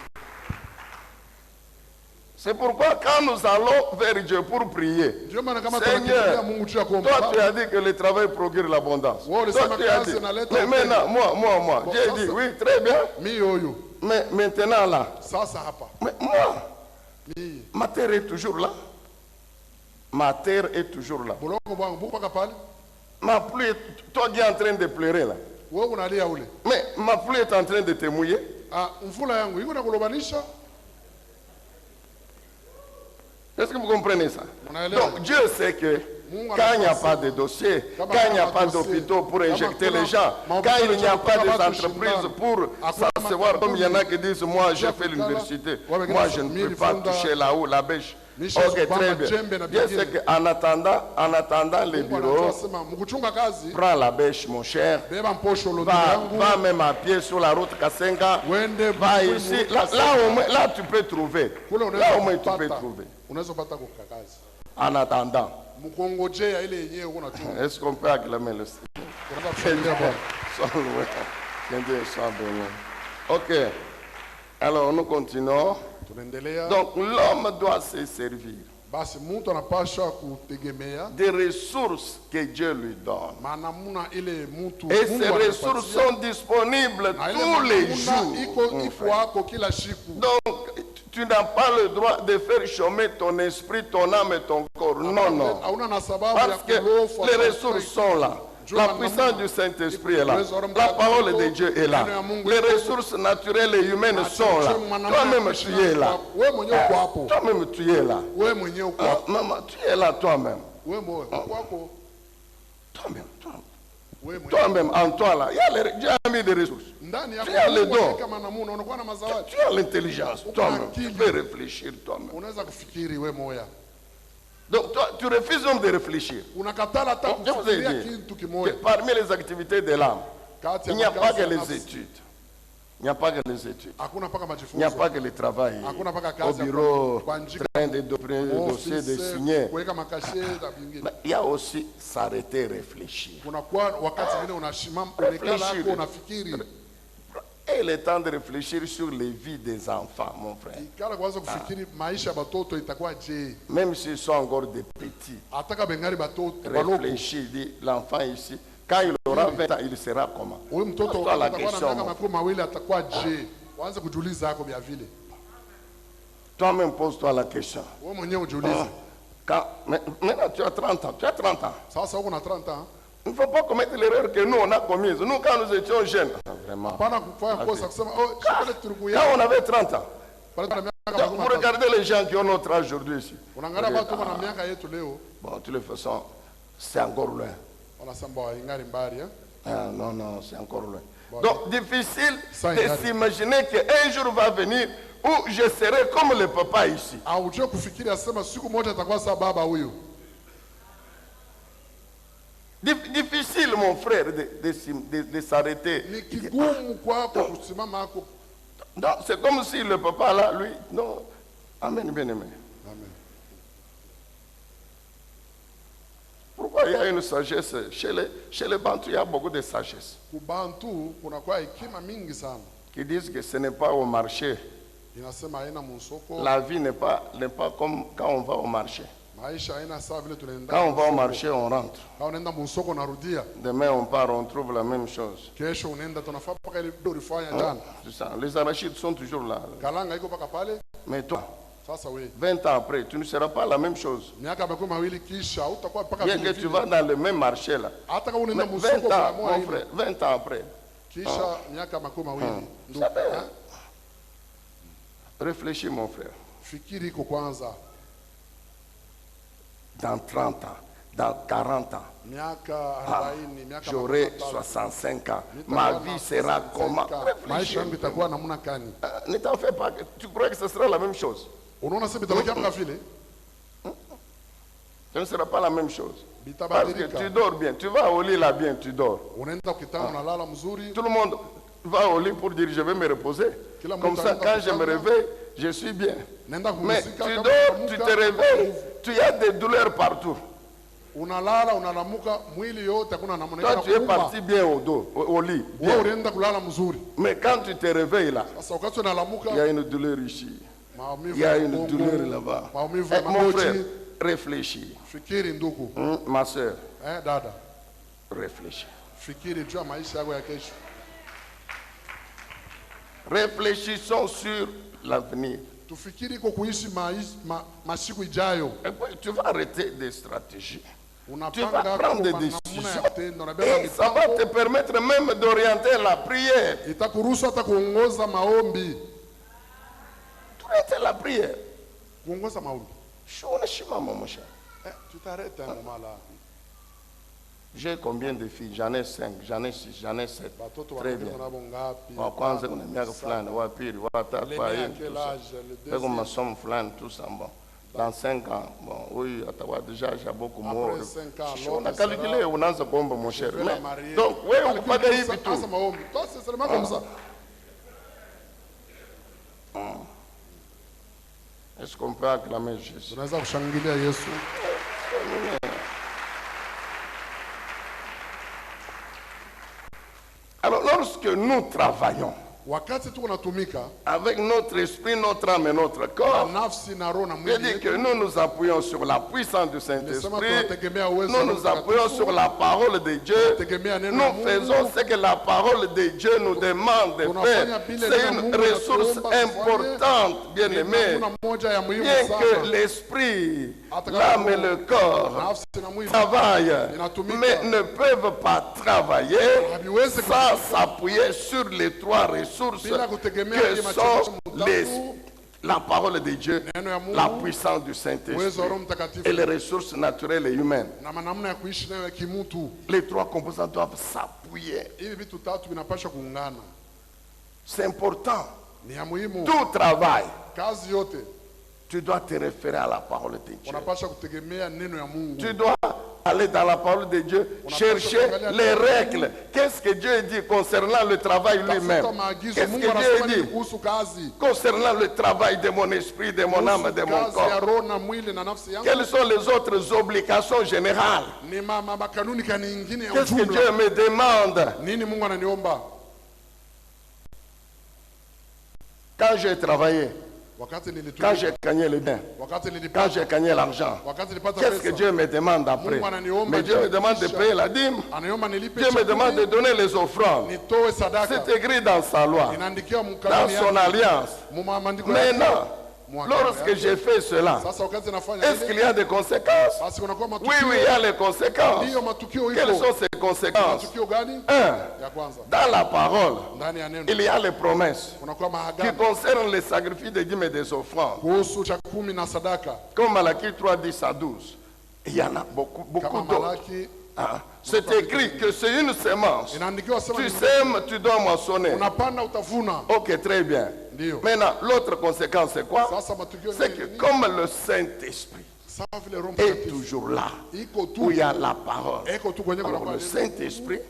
C'est pourquoi quand nous allons vers Dieu pour prier, Ndio maana kama Seigneur, tunakimbilia Mungu juu ya kuomba. toi tu as dit que le travail procure l'abondance. Ouais, le Toi sama tu as kazi dit. inaleta Mais upendo. maintenant, moi, Bon, j'ai ça, dit, c'est- oui, très bien. Mimi huyu. Mais maintenant là, Sasa hapa. mais moi, Mimi. ma terre est toujours là. Ma terre est toujours là. Bulongo bwangu buko paka pale. Ma pluie, toi qui es en train de pleurer là. Wewe unalia ule. Mais ma pluie est en train de te mouiller. Ah, mvula yangu iko na kulobanisha. Est-ce que vous comprenez ça? Unaelewa? Donc Dieu sait que quand il n'y a pas de dossier, quand il n'y a pas d'hôpitaux pour injecter les gens, quand il n'y a pas des entreprises pour s'asseoir, comme il y en a qui disent, moi j'ai fait l'université, moi je ne peux pas toucher là-haut la bêche. Ok, très bien. Dieu sait qu'en attendant les bureaux, Anasema mkuchunga kazi. prends la bêche mon cher, Beba mposho lodo va yangu. même à pied sur la route Kasenga, Wende va ici, là tu peux trouver, Kule là au moins tu peux unaweza trouver. Unaweza pata kwa kazi. En attendant, Mkongojea ile yenyewe uko chunga. est-ce qu'on peut acclamer le Seigneur? Unaweza kufikiria bwana. Sois loué. Que Dieu soit béni. Ok. Alors nous continuons. Tunaendelea. Donc l'homme doit se servir Basi mtu anapaswa kutegemea des ressources que Dieu lui donne. maana muna ile mtu Et Mungu ces ressources anapatia. sont disponibles Na ile tous les mamuna jours. iko wako kila siku. Donc tu n'as pas le droit de faire chômer ton esprit, ton âme et ton corps. Non, non. Hauna na sababu ya Parce que kulofa. les ressources sont là. La puissance du Saint-Esprit est là. La parole de Dieu est là. Les ressources naturelles et humaines sont là. Toi-même, tu es là. Wewe mwenyewe uko hapo. Toi-même, tu es là. Wewe mwenyewe uko Ah, hapo. maman, tu es là toi-même. Wewe mwenyewe uko hapo. Toi-même, Wewe mwenyewe. toi-même, en toi là. Dieu a mis des ressources. Ndani yako Tu as le don. kama namuona unakuwa na mazawadi. Tu as l'intelligence. Toi-même, tu peux réfléchir toi-même. Unaweza kufikiri wewe moya. Donc, toi, tu refuses même de réfléchir. Unakatala hata Je vous ai kufikiria dit kitu que kimoja. parmi les activités de l'âme, Kati il n'y ya a pas makazi que ya les nafsi. études. Il n'y a pas que les études. Hakuna paka Il n'y a majifunzo. pas que le travail Hakuna paka au kazi ya bureau, kuandika. train de dossiers, de signer. Kuweka makashe na vingine. Mais il y a aussi s'arrêter, réfléchir. Kunakuwa wakati mwingine unashimama unekala Réfléchir. hapo unafikiri. Et le temps de réfléchir sur les vies des enfants, mon frère. Ikala kwanza kufikiri maisha ya batoto itakuwa je. Même s'ils sont encore des petits, Ataka bengari batoto baloko. réfléchir, dit l'enfant ici, quand il aura 20 ans, il sera comment? Huyu mtoto Pose-toi la atakuwa na question, miaka mon makumi mawili atakuwa je. Waanze kujiuliza yako vya vile. Toi-même, pose-toi la question. Wewe mwenyewe ujiulize. Maintenant, tu as 30 ans. Tu as 30 ans. Sasa uko na 30 ans. Il ne faut pas commettre l'erreur que nous, on a commise. Nous, quand nous étions jeunes, vraiment. Pana kufanya kosa kusema oh shikale turuku Quand yako. on avait 30 ans, Pale kuna miaka donc, makumi vous matatu. regardez les gens qui ont notre âge aujourd'hui ici. Unaangalia watu wana miaka yetu leo. Bon, de toute façon, c'est encore loin. Wanasema ingari mbali Ah, non, non, c'est encore loin. Donc, difficile Ça, de il y a- s'imaginer qu'un jour va venir où je serai comme le papa ici. Aujue kufikiri asema siku moja atakuwa sawa baba huyu. Difficile, mon frère, de s'arrêter. Ni kigumu kwako kusimama hapo. Non, c'est comme si le papa là, lui, non. Amen, bien aimé. Amen. Pourquoi il y a une sagesse chez les Bantous, il y a beaucoup de sagesse Kubantu kunakuwa hekima mingi sana. qui disent que ce n'est pas au marché. Inasema haina msoko. La vie n'est pas comme quand on va au marché. Maisha haina sawa vile tunaenda. Quand on va au marché, on rentre. Kama unaenda msoko narudia. Demain, on part, on trouve la même chose. Kesho unaenda tunafaa paka ile ndio ulifanya jana. C'est ça. Les arachides sont toujours là. Kalanga iko paka pale. Mais toi, Sasa wewe 20 ans après, tu ne seras pas la même chose. miaka makumi mawili kisha utakuwa paka Bien vile que tu vile. vas dans le même marché là. Hata kama Mais unaenda 20 msoko kwa ans, moja mon ile. frère, 20 ans après, Kisha miaka makumi mawili. Ndio. Ça fait- réfléchis mon frère. Fikiri iko kwanza. Dans 30 ans, dans 40 ans, Miaka 40, miaka j'aurai 35. 65 ans. Ma vie sera comment? Maisha Réfléchis. yangu itakuwa namna gani? Ne t'en fais pas. Tu crois que ce sera la même chose? Unaona sasa bitabakia paka vile? Ce ne sera pas la même chose. Parce que Bitabadilika. tu dors bien. Tu vas au lit là bien, tu dors. Unaenda ukitana unalala mzuri. Tout le monde, va au lit pour dire je vais me reposer. Comme ça, quand je me réveille, je suis bien. Mais tu dors, tu te réveilles, tu as des douleurs partout. Unalala unalamuka mwili yote hakuna namna. Toi tu es parti bien au dos, au lit. Wewe unaenda kulala mzuri. Mais quand tu te réveilles là, Sasa wakati unalamuka, il y a une douleur ici. Il y a une douleur là-bas. Mon frère, réfléchis. Fikiri ndugu. Ma soeur. Dada. Réfléchis. Fikiri juu ya maisha yako ya kesho. Réfléchissons sur l'avenir. Tufikiri kwa kuishi masiku ijayo. Tu vas arrêter des stratégies. Tu vas Unapanga prendre des décisions. Et ça va te permettre même d'orienter la prière. Itakuruhusu hata kuongoza maombi. Orienter la prière. Kuongoza maombi. Tu t'arrêtes un moment là. J'ai combien de filles? J'en ai 5, j'en ai 6, j'en ai 7. Très bien. Kwanza kuna miaka fulani, wa pili, wa tatu, wa nne. Pego masomo fulani, tout ça bon. Dans 5 ans, bon, oui, atawa déjà j'ai beaucoup moins. On a calculé, on a bombe mon cher. Donc, oui, on pas de hivi tout. Toi, c'est seulement comme ça. Est-ce qu'on peut acclamer Jésus? Tunaweza kushangilia Yesu. Alors, lorsque nous travaillons avec notre esprit, notre âme et notre corps, je dis que nous nous appuyons sur la puissance du Saint-Esprit, nous nous appuyons sur la parole de Dieu, nous faisons ce que la parole de Dieu nous demande de faire. C'est une ressource importante, bien aimé. Bien que l'esprit, l'âme et le corps travaillent, mais ne peuvent pas travailler sans s'appuyer sur les 3 ressources que sont la parole de Dieu, la puissance du Saint-Esprit et les ressources naturelles et humaines. Les 3 composants doivent s'appuyer. C'est important. Tout travail, tu dois te référer à la parole de Dieu. Tu dois aller dans la parole de Dieu, chercher les règles. Qu'est-ce que Dieu dit concernant le travail lui-même? Qu'est-ce que Dieu dit concernant le travail de mon esprit, de mon âme, de mon corps? Quelles sont les autres obligations générales? Qu'est-ce que Dieu me demande? Quand j'ai travaillé, quand j'ai gagné le bien, quand j'ai gagné l'argent, qu'est-ce que Dieu me demande après? Mais Dieu me demande de payer la dîme. Dieu me demande de donner les offrandes. C'est écrit dans sa loi, dans son alliance. Maintenant, lorsque j'ai fait cela, est-ce qu'il y a des conséquences? Oui, il y a les conséquences. Quelles sont ces conséquences? 1. Dans la parole, il y a les promesses qui concernent les sacrifices des dîmes et des offrandes. Comme Malachie 3, 10 à 12. Il y en a beaucoup d'autres. C'est écrit que c'est une semence. Tu sèmes, tu dois moissonner. Ok, très bien. Maintenant, l'autre conséquence, c'est quoi? C'est que comme le Saint-Esprit est toujours là, où il y a la parole, alors le Saint-Esprit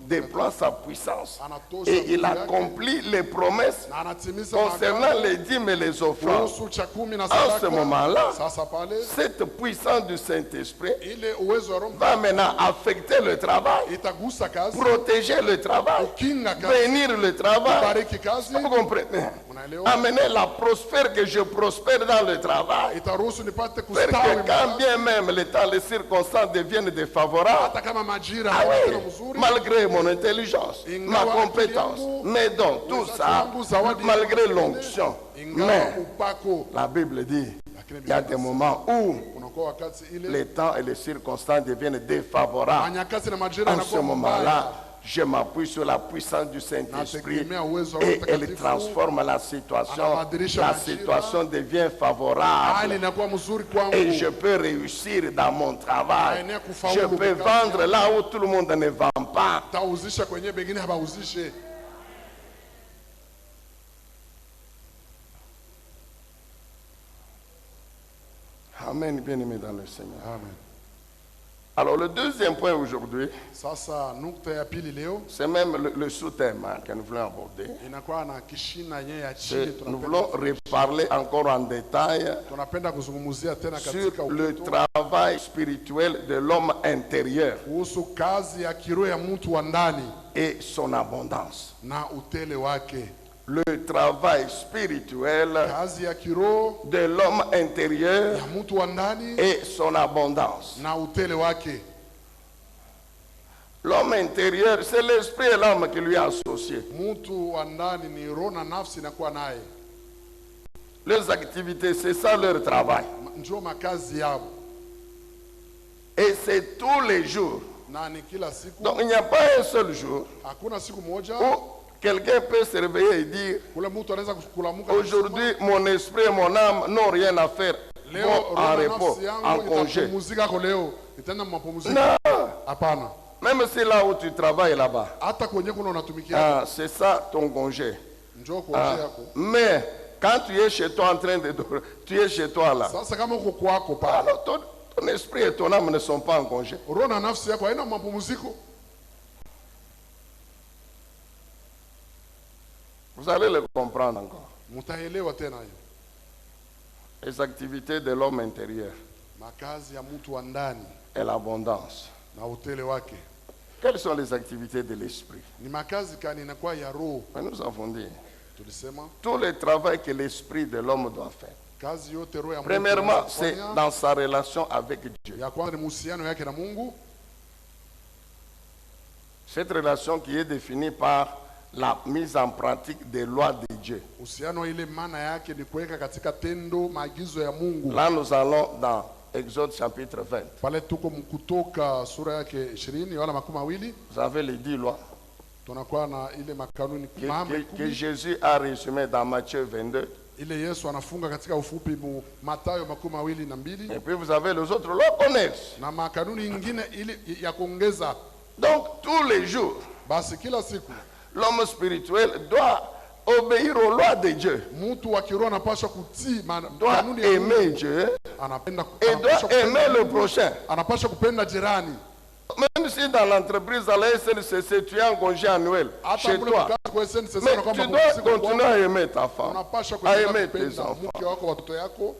déploie sa puissance et il accomplit les promesses concernant les dîmes et les offrandes. En ce moment-là, cette puissance du Saint-Esprit va maintenant affecter le travail, protéger le travail, bénir le travail. Vous comprenez? Amener la prospère, que je prospère dans le travail. Parce que quand bien même les temps, les circonstances deviennent défavorables, malgré mon intelligence, ma compétence, mes dons, tout ça, malgré l'onction. Mais la Bible dit, il y a des moments où les temps et les circonstances deviennent défavorables. En ce moment-là, je m'appuie sur la puissance du Saint-Esprit et elle transforme la situation. La situation devient favorable et je peux réussir dans mon travail. Je peux vendre là où tout le monde ne vend pas. Amen, bien-aimé dans le Seigneur. Amen. Alors le deuxième point aujourd'hui, Sasa nukta ya pili leo c'est même le sous-thème que nous voulons aborder. inakuwa na kishina yenyewe ya chini. Nous voulons reparler encore en détail Tunapenda kuzungumzia tena sur katika le ukristo travail spirituel de l'homme intérieur kuhusu kazi ya kiroho ya mtu wa ndani et son abondance. na utele wake. Le travail spirituel Kazi ya kiroho de l'homme intérieur ya mtu wa ndani et son abondance. na utele wake. L'homme intérieur, c'est l'esprit et l'âme qui lui est associé. Mtu wa ndani ni roho na nafsi inakuwa naye, Leurs activités, c'est ça leur travail. ndio makazi yao, Et c'est tous les jours. na ni kila siku. Donc il n'y a pas un seul jour Hakuna siku moja où quelqu'un peut se réveiller et dire kule mtu anaweza kulamuka aujourd'hui mon esprit et mon âme n'ont rien à faire. leo Bon, roho en na repos, nafsi en yangu congé. itapumzika kwa leo, itaenda mapumziko. Non, Hapana, même si là où tu travailles là-bas, hata kwenye kuna unatumikia c'est ça ton congé. njoo congé yako. Mais quand tu es chez toi en train de dormir, tu es chez toi là. Sasa kama uko kwako pale, Alors ton esprit et ton âme ne sont pas en congé. roho na nafsi yako haina mapumziko, Vous allez le comprendre encore. mtaelewa tena hiyo Les activités de l'homme intérieur makazi ya mtu wa ndani et l'abondance. na utele wake. Quelles sont les activités de l'esprit? Ni makazi kani inakuwa ya roho. Mais nous avons dit, Tulisema tout le travail que l'esprit de l'homme doit faire. kazi yote roho ya mtu Premièrement, anaweza c'est kufanya. dans sa relation avec Dieu. Ya kwanza ni mahusiano yake na Mungu. Cette relation qui est définie par la mise en pratique des lois de Dieu. Uhusiano ile maana yake ni kuweka katika tendo maagizo ya Mungu. Là, nous allons dans Exode chapitre 20. Pale tuko Kutoka sura yake 20 wala 20, Vous avez les 10 lois tunakuwa na ile makanuni que 10 Jésus a résumé dans Matthieu 22. ile Yesu anafunga katika ufupi mu Mathayo 22 Et puis vous avez les autres lois connexes. na makanuni ingine ile ya kuongeza. Donc tous les jours, Basi kila siku l'homme spirituel doit obéir aux lois de Dieu. mtu wa kiroho anapaswa kutii Doit kanuni ya aimer Mungu. Dieu Anapenda et doit aimer le Mungu, prochain. anapaswa kupenda jirani. Même si dans l'entreprise, à la SNCC, tu es en congé annuel Hata chez mule toi, mkazi kwa SNCC mais unakuwa tu dois mapumziko continuer kwako. à aimer ta femme, Unapaswa à kuendelea aimer tes kupenda enfants. mke wako, watoto yako.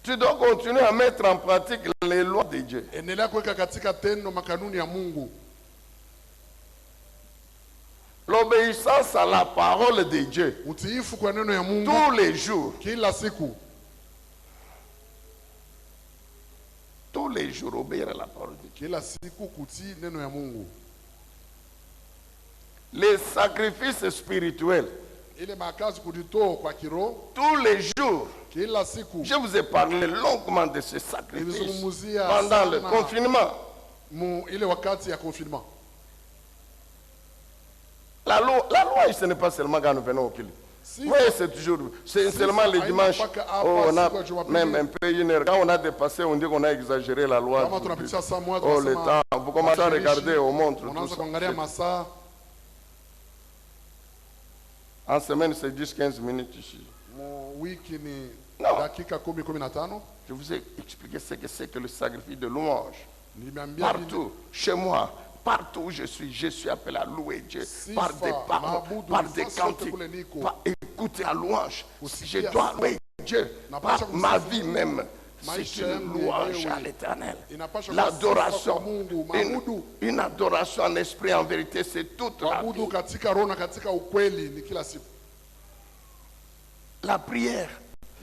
Tu dois continuer à mettre en pratique les lois de Dieu. Endelea kuweka katika tendo makanuni ya Mungu. L'obéissance à la parole de Dieu Utiifu kwa neno ya Mungu tous les jours. kila siku. Tous les jours, obéir à la parole de Dieu. Kila siku kutii neno ya Mungu. Les sacrifices spirituels, Ile makazi kujitoa kwa kiroho tous les jours. kila siku. Je vous ai parlé longuement de ces sacrifices Nilizungumzia pendant le sana confinement. mu ile wakati ya confinement. La loi, ce n'est pas seulement quand nous venons au culte. Si Oui, c'est toujours, c'est Si seulement ça les aille dimanches. pas qu'à Oh, on a passer, quoi, je même m'appelle. un peu une heure. Quand on a dépassé, on dit qu'on a exagéré la loi. kama du tunapitia culte. saa moja Oh, le tunasema temps. Vous commencez à regarder aux montres. tout unaanza ça. kuangalia masaa. En semaine, c'est 10-15 minutes ici. Mu wiki ni No. dakika 10-15. Je vous ai expliqué ce que c'est que le sacrifice de louange. Nimeambia Partout, chez moi, partout où je suis appelé à louer Dieu. Sifa, Par des paroles, maabudu, par des nafasi yote cantiques, kule niko. par écouter la louange. Si Kusikia je dois sifa. louer Dieu, Napasha par ma kusifu vie même, c'est maisha une yangu louange yenyewe. à l'éternel. Inapasha kuwa sifa L'adoration, kwa Mungu, maabudu. une adoration en esprit, en vérité, c'est toute la Kuabudu vie. katika roho na katika ukweli ni kila siku. La prière,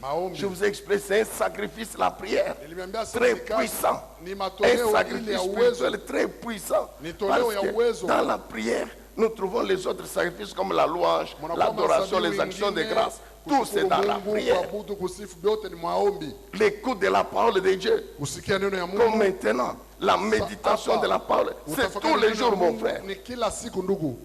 Maombi. je vous ai expliqué, c'est un sacrifice, la prière, Niliambia très sisi puissant. ni Un matoleo ile sacrifice ya uwezo. spirituel très puissant. Ni toleo Parce ya que uwezo. dans la prière, nous trouvons les autres sacrifices comme la louange, Mnakuwa l'adoration, masabihu les actions de ingine, grâce. Tout c'est kushukuru dans la Mungu, prière. kuabudu, kusifu, vyote ni maombi. L'écoute de la parole de Dieu, Kusikia neno ya comme Mungu. maintenant, la méditation hapa, de la parole, c'est utafakari tous les neno ya jours, mon Mungu, frère. Ni kila siku ndugu.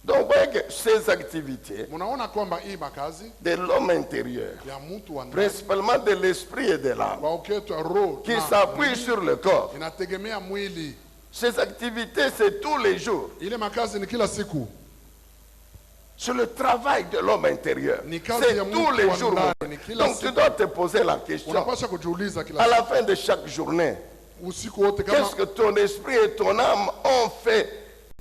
Donc, vous voyez que ces activités Mnaona kwamba hii makazi de l'homme intérieur, ya mtu wa ndani principalement de l'esprit et de l'âme, kwa uketo wa roho qui na s'appuient sur le corps, inategemea mwili. ces activités, c'est tous les jours. Ile makazi ni kila siku. C'est le travail de l'homme intérieur. Ni kazi C'est ya tous mtu les wa jours. ndani, ni kila Donc tu siku. dois te poser la question. Unapaswa kujiuliza kila À siku. la fin de chaque journée, Usiku wote kama qu'est-ce que ton esprit et ton âme ont fait?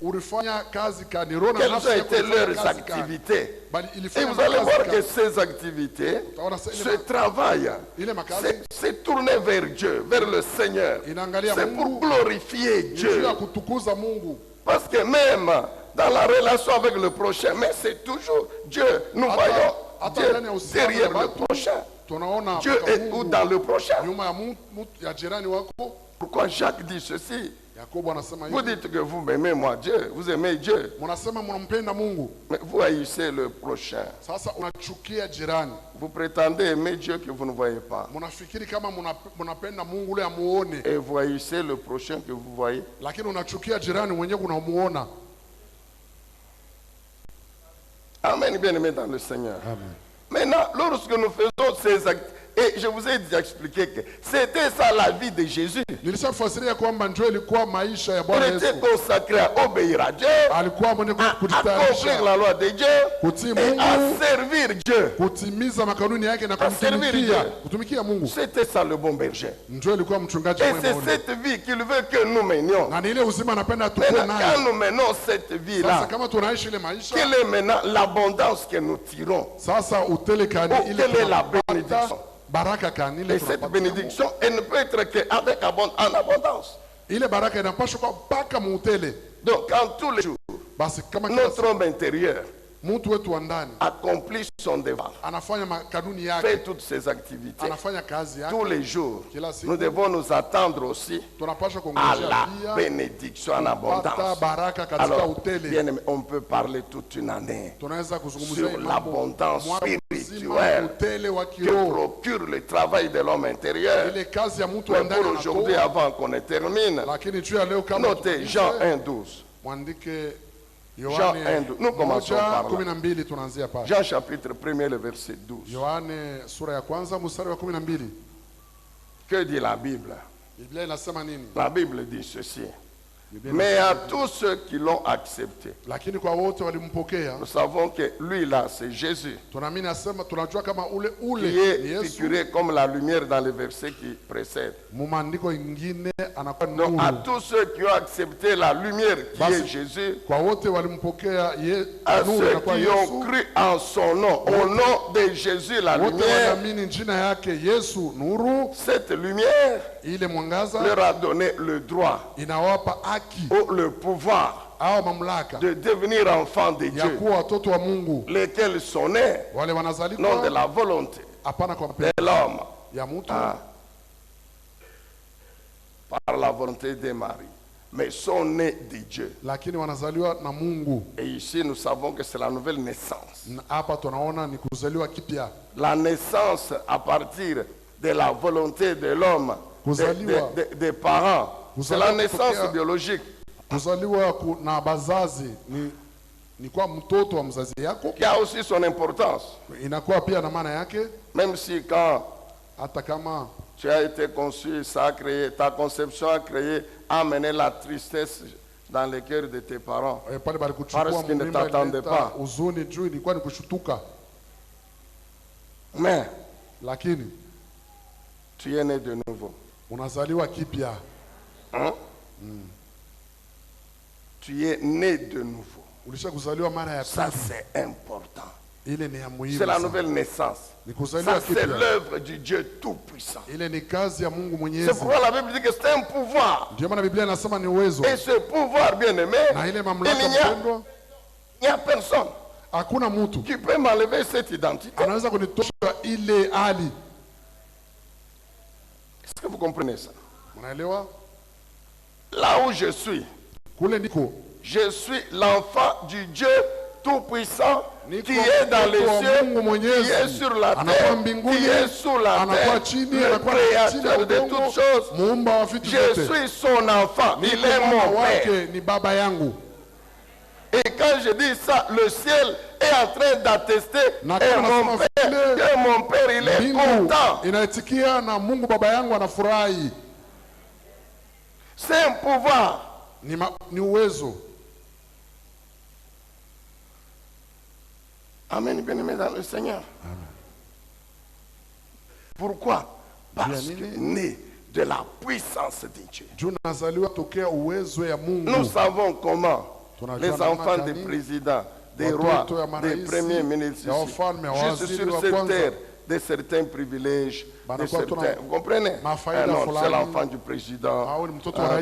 ulifanya kazi kani, roho na Quelles nafsi ont yako été ilifanya leurs kazi kani. activités? Bali Et ilifanya vous allez makazi voir que kani. ces activités, Utaona sasa ce travail, ile makazi c'est tourné vers Dieu, vers le Seigneur. inaangalia C'est pour Mungu, glorifier ni Dieu. juu ya kutukuza Mungu. Parce que même dans la relation avec le prochain, mais c'est toujours Dieu. Nous voyons Dieu derrière le prochain. Tunaona Dieu est où dans le prochain? nyuma ya ya jirani wako. Pourquoi Jacques dit ceci? Yakobo anasema Vous hivi, dites que vous m'aimez moi, Dieu. Vous aimez Dieu. mnasema mnampenda Mungu, Mais vous haïssez le prochain. sasa unachukia jirani. Vous prétendez aimer Dieu que vous ne voyez pas. Mnafikiri kama mnapenda Mungu ule amuone, Et vous haïssez le prochain que vous voyez. lakini unachukia jirani mwenyewe unamuona. Amen, bien-aimés dans le Seigneur. Amen. Maintenant, lorsque nous faisons ces actes, et je vous ai déjà expliqué que c'était ça la vie de Jésus. Nilishafasiria kwamba njoo ilikuwa maisha ya Bwana Il était Yesu. consacré à obéir à Dieu, Alikuwa mwenye à accomplir kujitayarisha la loi de Dieu kutii et Mungu, à servir Dieu. kutimiza makanuni yake na Servir kumtumikia, Dieu. kutumikia Mungu. C'était ça le bon berger. Njoo ilikuwa mchungaji Et mwema c'est ule. cette vie qu'il veut que nous menions. Na ni ile uzima anapenda tukue Maintenant, quand nayo. nous menons cette Sasa vie-là, kama tunaishi ile maisha, quelle est maintenant l'abondance que nous tirons? sasa utele kani Oh, ile quelle est la tunapata, bénédiction? baraka kani ile Et cette tunapata. bénédiction, elle ne peut être qu'avec en abondance. Ile baraka inapaswa kwa mpaka muutele. Donc, en tous les jours, Basi kama kila notre homme intérieur mtu wetu wa ndani accomplit son devoir, anafanya kanuni yake, fait toutes ses activités. anafanya kazi yake, Tous les jours, kila siku nous devons nous attendre aussi tunapaswa à kuongezea la pia bénédiction en kupata abondance. baraka katika Alors, utele. bien aimé, on peut parler toute une année Tunaweza kuzungumzia sur hii mambo l'abondance mwaka mzima, spirituelle utele wa que kiroho, procure le travail de l'homme intérieur. ile kazi ya mtu wa Mais ndani pour aujourd'hui, anatoa. avant qu'on ne termine, Lakini juu ya leo kama notez Jean 1,12. mwandike Jean Yohane 1, nous commençons par là. 1:12 tunaanzia pale. Jean chapitre 1er, le verset 12. Yohane sura ya kwanza mstari wa 12. Que dit la Bible? Biblia inasema nini? La Bible dit ceci. Biblia Mais inasema, à tous ceux qui l'ont accepté, lakini kwa wote walimpokea, nous savons que lui là, c'est Jésus, tunaamini asema, tunajua kama ule qui ni est Yesu. figuré comme la lumière dans les versets qui précèdent. Mumaandiko ingine anakuwa Donc à nuru. tous ceux qui ont accepté la lumière qui Basi, est Jésus, kwa wote walimpokea à nuru ceux anakuwa qui ont Yesu. cru en son nom, au nom de Jésus la Wote lumière, wanaamini jina yake Yesu nuru, cette lumière ile mwangaza leur a donné le droit inawapa haki ou le pouvoir au mamlaka de devenir enfants de ya Dieu, kuwa watoto wa Mungu. lesquels sont nés Wale non de wanazaliwa la volonté hapana kwa mapenzi de l'homme, ya mtu, par la volonté de Marie, mais sont nés de Dieu. lakini wanazaliwa na Mungu. Et ici, nous savons que c'est la nouvelle naissance. Na hapa tunaona ni kuzaliwa kipya, La naissance à partir de la volonté de l'homme, Kuzaliwa. des parents. C'est la Kuzaliwa naissance kutokea- biologique kuzaliwa na bazazi ni kwa mtoto wa mzazi yako, qui a aussi son importance. inakuwa pia na maana yake. Même si quand Hata kama tu as été conçu, ça a créé, ta conception a créé, a amené la tristesse dans le cœur de tes parents. pale balikuchukua Parce qu'ils ne mimba, t'attendaient ilileta pas. huzuni juu, ilikuwa ni kushutuka, Mais lakini tu es né de nouveau. unazaliwa kipya. Hein? Tu es né de nouveau. Ulisha kuzaliwa mara ya Ça, pili, c'est important. ile ni ya muhimu C'est la sana. nouvelle naissance. Ni Ça, kuzaliwa c'est kipya, l'œuvre du Dieu Tout-Puissant. ile ni kazi ya Mungu C'est Mwenyezi. pourquoi la Bible dit que c'est un pouvoir. Ndio maana Biblia inasema ni uwezo, Et ce pouvoir, bien aimé, na ile il mamlaka mpendwa, n'y a personne hakuna mtu qui peut m'enlever cette identité. anaweza kunitosha ile hali. Est-ce que vous comprenez ça? Unaelewa? Là où je suis, Kule niko je suis l'enfant du Dieu Tout-Puissant Niko qui est dans les mtoto wa cieux, Mungu Mwenyezi. qui est sur la Anakuwa terre, mbinguni, qui est sous la anakuwa terre, chini, le anakuwa chini ya créateur de udongo, toutes choses. muumba wa vitu Je vyote. suis son enfant, il Niko est mwana mon père. wake, ni baba yangu. Et quand je dis ça, le ciel est en train d'attester, Na et kama mon nasema père, vile, que mon père, il est Mbingu content. inaitikia na Mungu baba yangu anafurahi. C'est un pouvoir. Ni uwezo. Amen, bien-aimés dans le Seigneur. Pourquoi? Parce que né de la puissance de Dieu. Nous savons comment les enfants des présidents, des rois, des premiers ministres, juste sur cette terre, de certains privilèges, de certains, vous comprenez? Non, c'est l'enfant du président,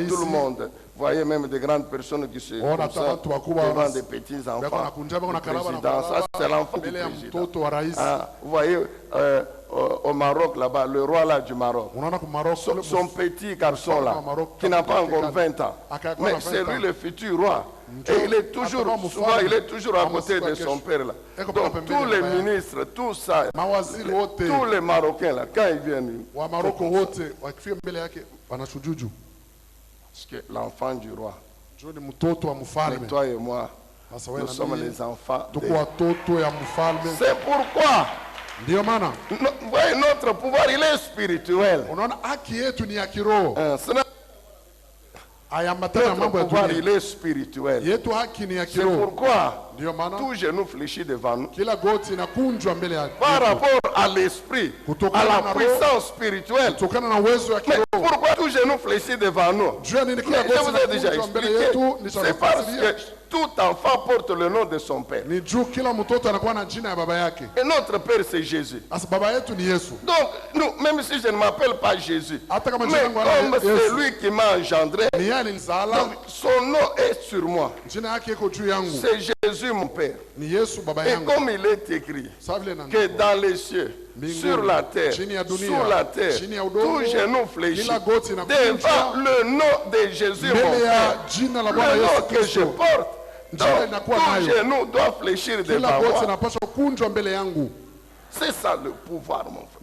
tout le monde. Vous voyez même des grandes personnes qui se devant des petits enfants du président. Ça, c'est l'enfant du président. Vous voyez, au Maroc, là-bas, le roi là du Maroc, son petit garçon là, qui n'a pas encore 20 ans, mais c'est lui le futur roi. Et il est toujours, souvent, il est toujours à côté de son père là. Donc tous les ministres, tout ça, tous les Marocains là, quand ils viennent, parce que l'enfant du roi, et toi et moi, nous sommes les enfants. C'est pourquoi vous voyez, notre pouvoir, il est spirituel. Notre pouvoir, il est spirituel. C'est pourquoi tout genou fléchit devant nous. Par rapport à l'esprit, à la puissance spirituelle. Mais pourquoi tout genou fléchit devant nous? Mais je vous ai déjà expliqué. C'est parce que tout enfant porte le nom de son père. Et notre père, c'est Jésus. Donc, nous, même si je ne m'appelle pas Jésus, mais comme c'est lui qui m'a engendré, donc son nom est sur moi. C'est Jésus, mon père. Et comme il est écrit que dans les cieux, sur la terre, sous la terre, tout genou fléchit devant le nom de Jésus, mon père, le nom que je porte. Donc, tout genou doit fléchir devant moi. C'est ça le pouvoir, mon frère.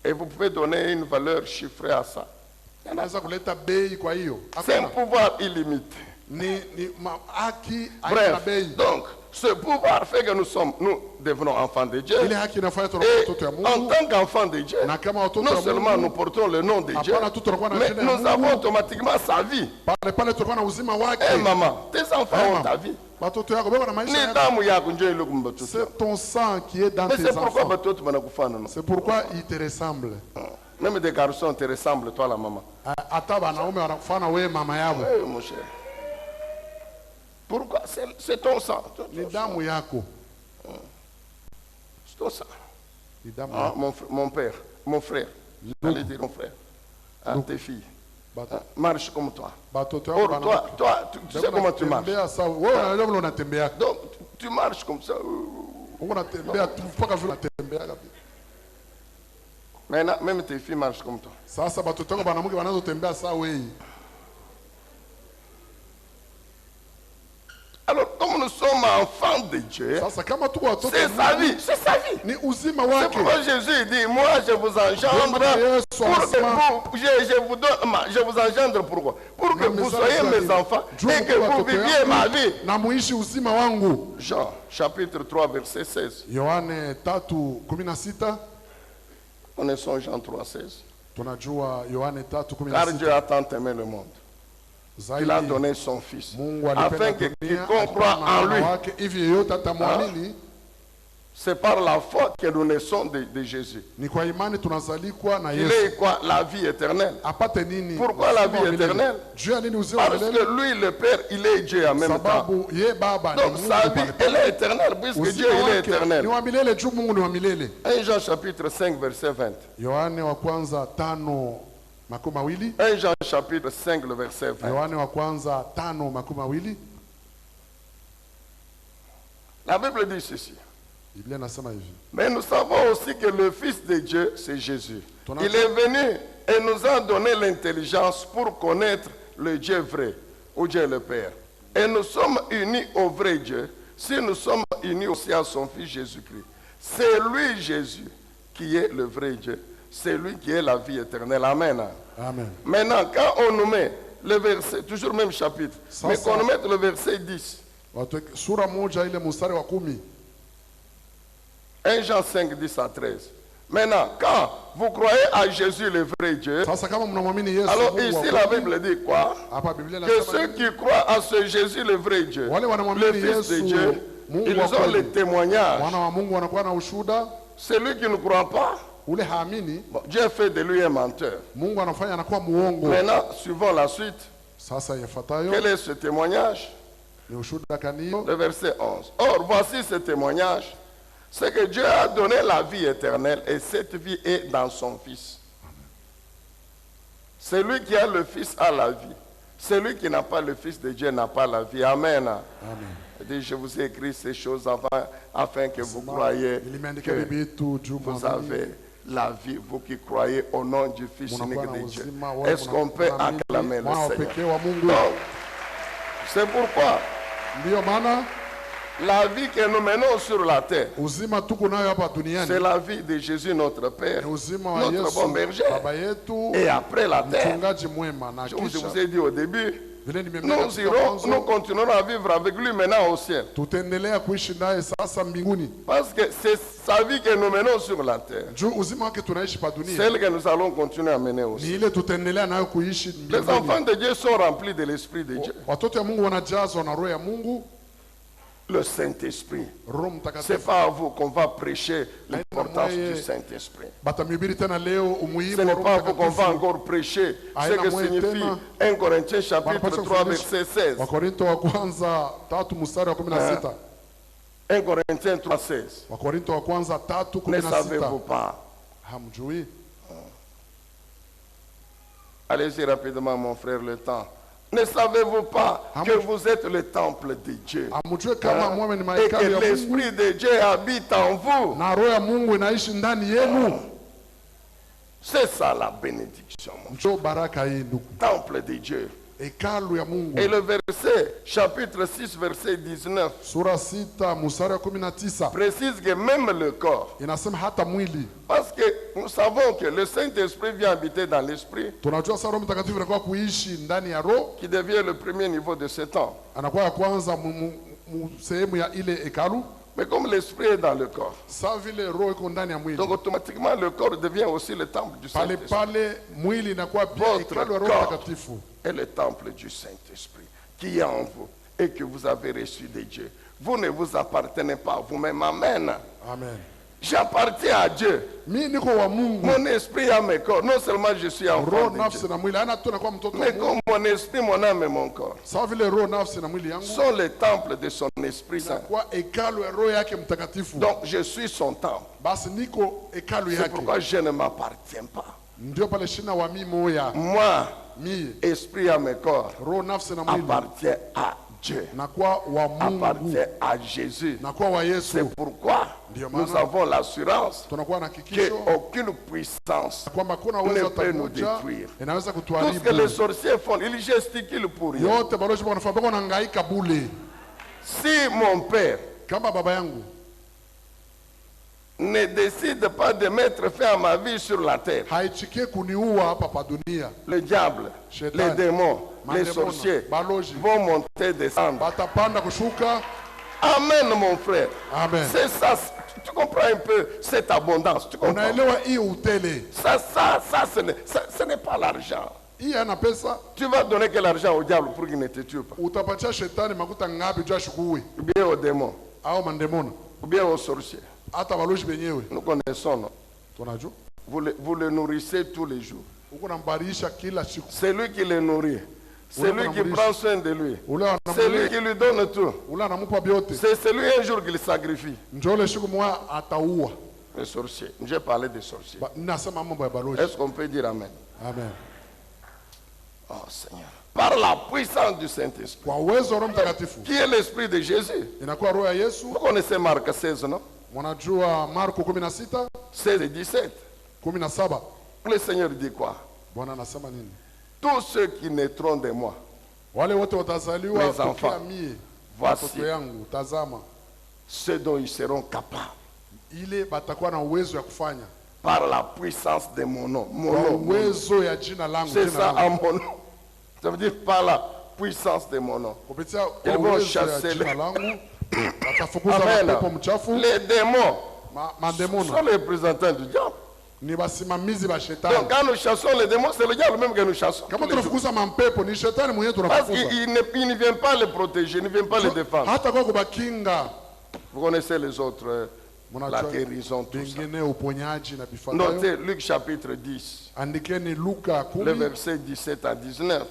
Et vous pouvez donner une valeur chiffrée à ça. C'est un pouvoir illimité. Bref, donc, ce pouvoir fait que nous devenons enfants de Dieu. Et en tant qu'enfants de Dieu, non seulement nous portons le nom de Dieu, mais nous avons automatiquement sa vie. Eh maman, tes enfants ont ta vie. C'est ton sang qui est dans tes enfants. C'est pourquoi ils te ressemblent. Même des garçons te ressemblent, toi la maman. Oui, mon cher. Pourquoi? C'est ton sang. C'est ton sang. Mon père, mon frère. Allez dire mon frère. Tes filles. Marche comme toi. Or, toi, tu sais comment tu marches. Donc, tu marches comme ça. Maintenant, même tes filles marchent comme toi. Alors, comme nous sommes enfants de Dieu, c'est sa vie, c'est sa vie. C'est pourquoi Jésus dit, moi je vous engendre je vous engendre pourquoi? Pour que vous soyez mes enfants et que vous viviez ma vie. Jean, chapitre 3, verset 16. Connaissons Jean 3, 16. Car Dieu a tant aimé le monde. Il a donné son fils afin que quiconque croit en lui, c'est par la foi que nous naissons de Jésus. Il est quoi? La vie éternelle. Pourquoi la vie éternelle? Parce que lui, le Père, il est Dieu en même temps. Donc sa vie, elle est éternelle, puisque Dieu, il est éternel. 1 Jean chapitre 5, verset 20. 1 Jean chapitre 5, le verset 20. La Bible dit ceci. Mais nous savons aussi que le Fils de Dieu, c'est Jésus. Il est venu et nous a donné l'intelligence pour connaître le Dieu vrai, ou Dieu le Père. Et nous sommes unis au vrai Dieu, si nous sommes unis aussi à son Fils Jésus-Christ. C'est lui, Jésus, qui est le vrai Dieu. C'est lui qui est la vie éternelle. Amen. Amen. Maintenant, quand on nous met le verset, toujours même chapitre, mais qu'on nous mette le verset 10. 1 Jean 5, 10 à 13. Maintenant, quand vous croyez à Jésus le vrai Dieu, alors ici la Bible dit quoi? Que ceux qui croient à ce Jésus le vrai Dieu, le Fils de Dieu, Mungu Ils wa ont kweli. le témoignage. Mwana wa Mungu anakuwa na ushuhuda. Celui qui ne croit pas, Ule haamini, bon, Dieu fait de lui un menteur. Mungu anafanya anakuwa muongo. Maintenant, suivons la suite. Sasa yafuatayo Quel est ce témoignage? ni ushuhuda kanio. Le verset 11. Or, voici ce témoignage. C'est que Dieu a donné la vie éternelle et cette vie est dans son Fils. Celui qui a le Fils a la vie. Celui qui n'a pas le Fils de Dieu n'a pas la vie. Amen. Amen. Il dit, je vous ai écrit ces choses afin que vous croyez Ilimeandika que vitu juu vous mwamini. avez la vie, vous qui croyez au nom du Fils unique Munakuwa na de Dieu. uzima, wale Est-ce qu'on peut munaamini acclamer mwana wa le pekee Seigneur? wa Mungu. Donc, c'est pourquoi Ndiyo maana la vie que nous menons sur la terre, uzima tuko nayo hapa c'est duniani la vie de Jésus, notre Père, ni uzima wa notre bon Yesu berger. baba yetu, Et après la terre, mchungaji mwema. Na je kisha vous ai dit au début, vile nimemwambia nous katika irons, mwanzo, nous continuerons à vivre avec lui maintenant au ciel. tutaendelea kuishi naye sasa mbinguni. Parce que c'est sa vie que nous menons sur la terre, Juu uzima wake tunaishi pa dunia celle que nous allons continuer à mener au ni ciel. ile tutaendelea nayo kuishi Les enfants mbinguni. de Dieu sont remplis de l'Esprit de Dieu. Watoto ya Mungu wanajazwa na roho ya Mungu, Le Saint-Esprit. Roho C'est Mtakatifu. pas à vous qu'on va prêcher l'importance du Saint-Esprit. Batamhubiri tena leo Ce umuhimu wa n'est Roho pas à vous qu'on va Mtakatifu. encore prêcher ce Aina que mwe signifie tena. 1 Corinthiens chapitre Wanapaswa 3 kufundisha verset 16. Wakorinto wa kwanza 3 mstari wa 16. 1 Corinthiens 3, 16. Wakorinto wa kwanza 3 Ne savez-vous 16. pas? Hamjui? Allez-y rapidement, mon frère, le temps. Ne savez-vous pas que vous êtes le temple de Dieu? Hamjui kama mwewe ni Et que mahekalu ya Mungu l'Esprit de Dieu habite en vous. na roho ya Mungu inaishi ndani yenu? C'est ça la bénédiction, mon Njoo baraka hii ndugu. temple de Dieu. Hekalu ya Mungu. Et le verset, chapitre 6, verset 19, Sura 6 mstari wa 19 précise que même le corps, inasema hata mwili. parce que nous savons que le Saint-Esprit vient habiter dans l'Esprit, Tunajua sasa Roho Mtakatifu anakuwa kuishi ndani ya roho, qui devient le premier niveau de ce temps. anakuwa ya kwanza sehemu ya ile hekalu. Mais comme l'Esprit est dans le corps, Saa vile roho iko ndani ya mwili, donc automatiquement le corps devient aussi le temple du pale Saint-Esprit. pale mwili inakuwa pia Votre hekalu ya Roho corps Mtakatifu. est le temple du Saint-Esprit qui est en vous et que vous avez reçu de Dieu. Vous ne vous appartenez pas à vous-même. Amen. Amen. J'appartiens à Dieu. Mi niko wa Mungu, Mon esprit a mes corps. Non seulement je suis enfant roho de nafsi Dieu, na mwili. Ana tu nakuwa mtoto wa mais Mungu. comme mon esprit, mon âme et mon corps Sawa vile roho nafsi na mwili yangu sont les temples de son Esprit Saint. kwa hekalu ya roho yake mtakatifu. Donc je suis son temple. Basi niko hekalu C'est yake. pourquoi je ne m'appartiens pas. Ndio pale shina wa mi moya. Moi, Mi esprit à mes corps, roho nafsi na mwili appartient à Dieu, nakuwa wa Mungu, appartient à Jésus. nakuwa wa C'est Yesu. pourquoi Ndio nous maana avons l'assurance tunakuwa na hakikisho qu'aucune puissance, kwamba kuna ne uwezo hata peut nous mmoja détruire. inaweza tout ce que les kutuharibu. sorciers font, ils gesticulent pour rien. Yote balozi wanafanya bako wanahangaika bule. Si mon père Kama baba yangu ne décide pas de mettre fin à ma vie sur la terre, haichikie kuniua hapa pa dunia, le diable, Shetani, les démons, les mandemona, sorciers balozi vont monter, descendre. batapanda kushuka. Amen, mon frère. Amen. C'est ça, tu comprends un peu cette abondance, tu comprends? Unaelewa hii utele Ce n'est pas l'argent. hii ana pesa, Tu vas donner que l'argent au diable pour qu'il ne te tue pas, utapatia shetani makuta ngapi juu ashukue ou bien aux démons, au mandemona, ou bien aux sorciers. hata balozi benyewe Nous connaissons, non? tunajua Vous le nourrissez tous les jours. uko nambarisha kila siku. C'est lui qui le nourrit. C'est lui qui prend soin de lui. Ule C'est lui anamulea, qui lui donne tout. ule anamupa vyote. C'est celui un jour qu'il sacrifie. Njole siku moja ataua. Les sorciers. J'ai parlé des sorciers. Nasema mambo ya balozi. Est-ce qu'on peut dire Amen? Amen. Oh Seigneur. Par la puissance du Saint-Esprit. Kwa uwezo wa Roho Mtakatifu Qui est l'Esprit de Jésus? inakuwa roho ya Yesu. Vous connaissez Marc 16, non? Mwanajua Marko 16 16 et 17. 17. Le Seigneur dit quoi? Bwana anasema nini? Tous ceux qui naîtront de moi, Wale wote watazaliwa Les enfants. tokea mie, voici watoto yangu, tazama, ceux dont ils seront capables. ile batakuwa na uwezo ya kufanya Par la puissance de mon nom. Mon kwa nom. uwezo ya jina langu. C'est Jina ça à langu. mon nom. Ça veut dire par la puissance de mon nom. Kupitia Ils kwa vont uwezo ya chasser jina les- langu watafukuza Amen. mapepo mchafu. Les démons sont Mandemona les représentants du diable. ni wasimamizi wa Donc shetani. quand nous chassons les démons, c'est le diable même que nous chassons. Kama tous les jours. tunafukuza mampepo ni shetani mwenyewe Parce tunafukuza. qu'il ne vient pas les protéger, il ne vient pas les défendre. Hata kwa kubakinga Vous connaissez les autres, la Mnajua guérison, tout ça. vingine uponyaji na vifuatayo. Notez Luc chapitre 10, Andikeni Luka le 10 verset 17 à 19.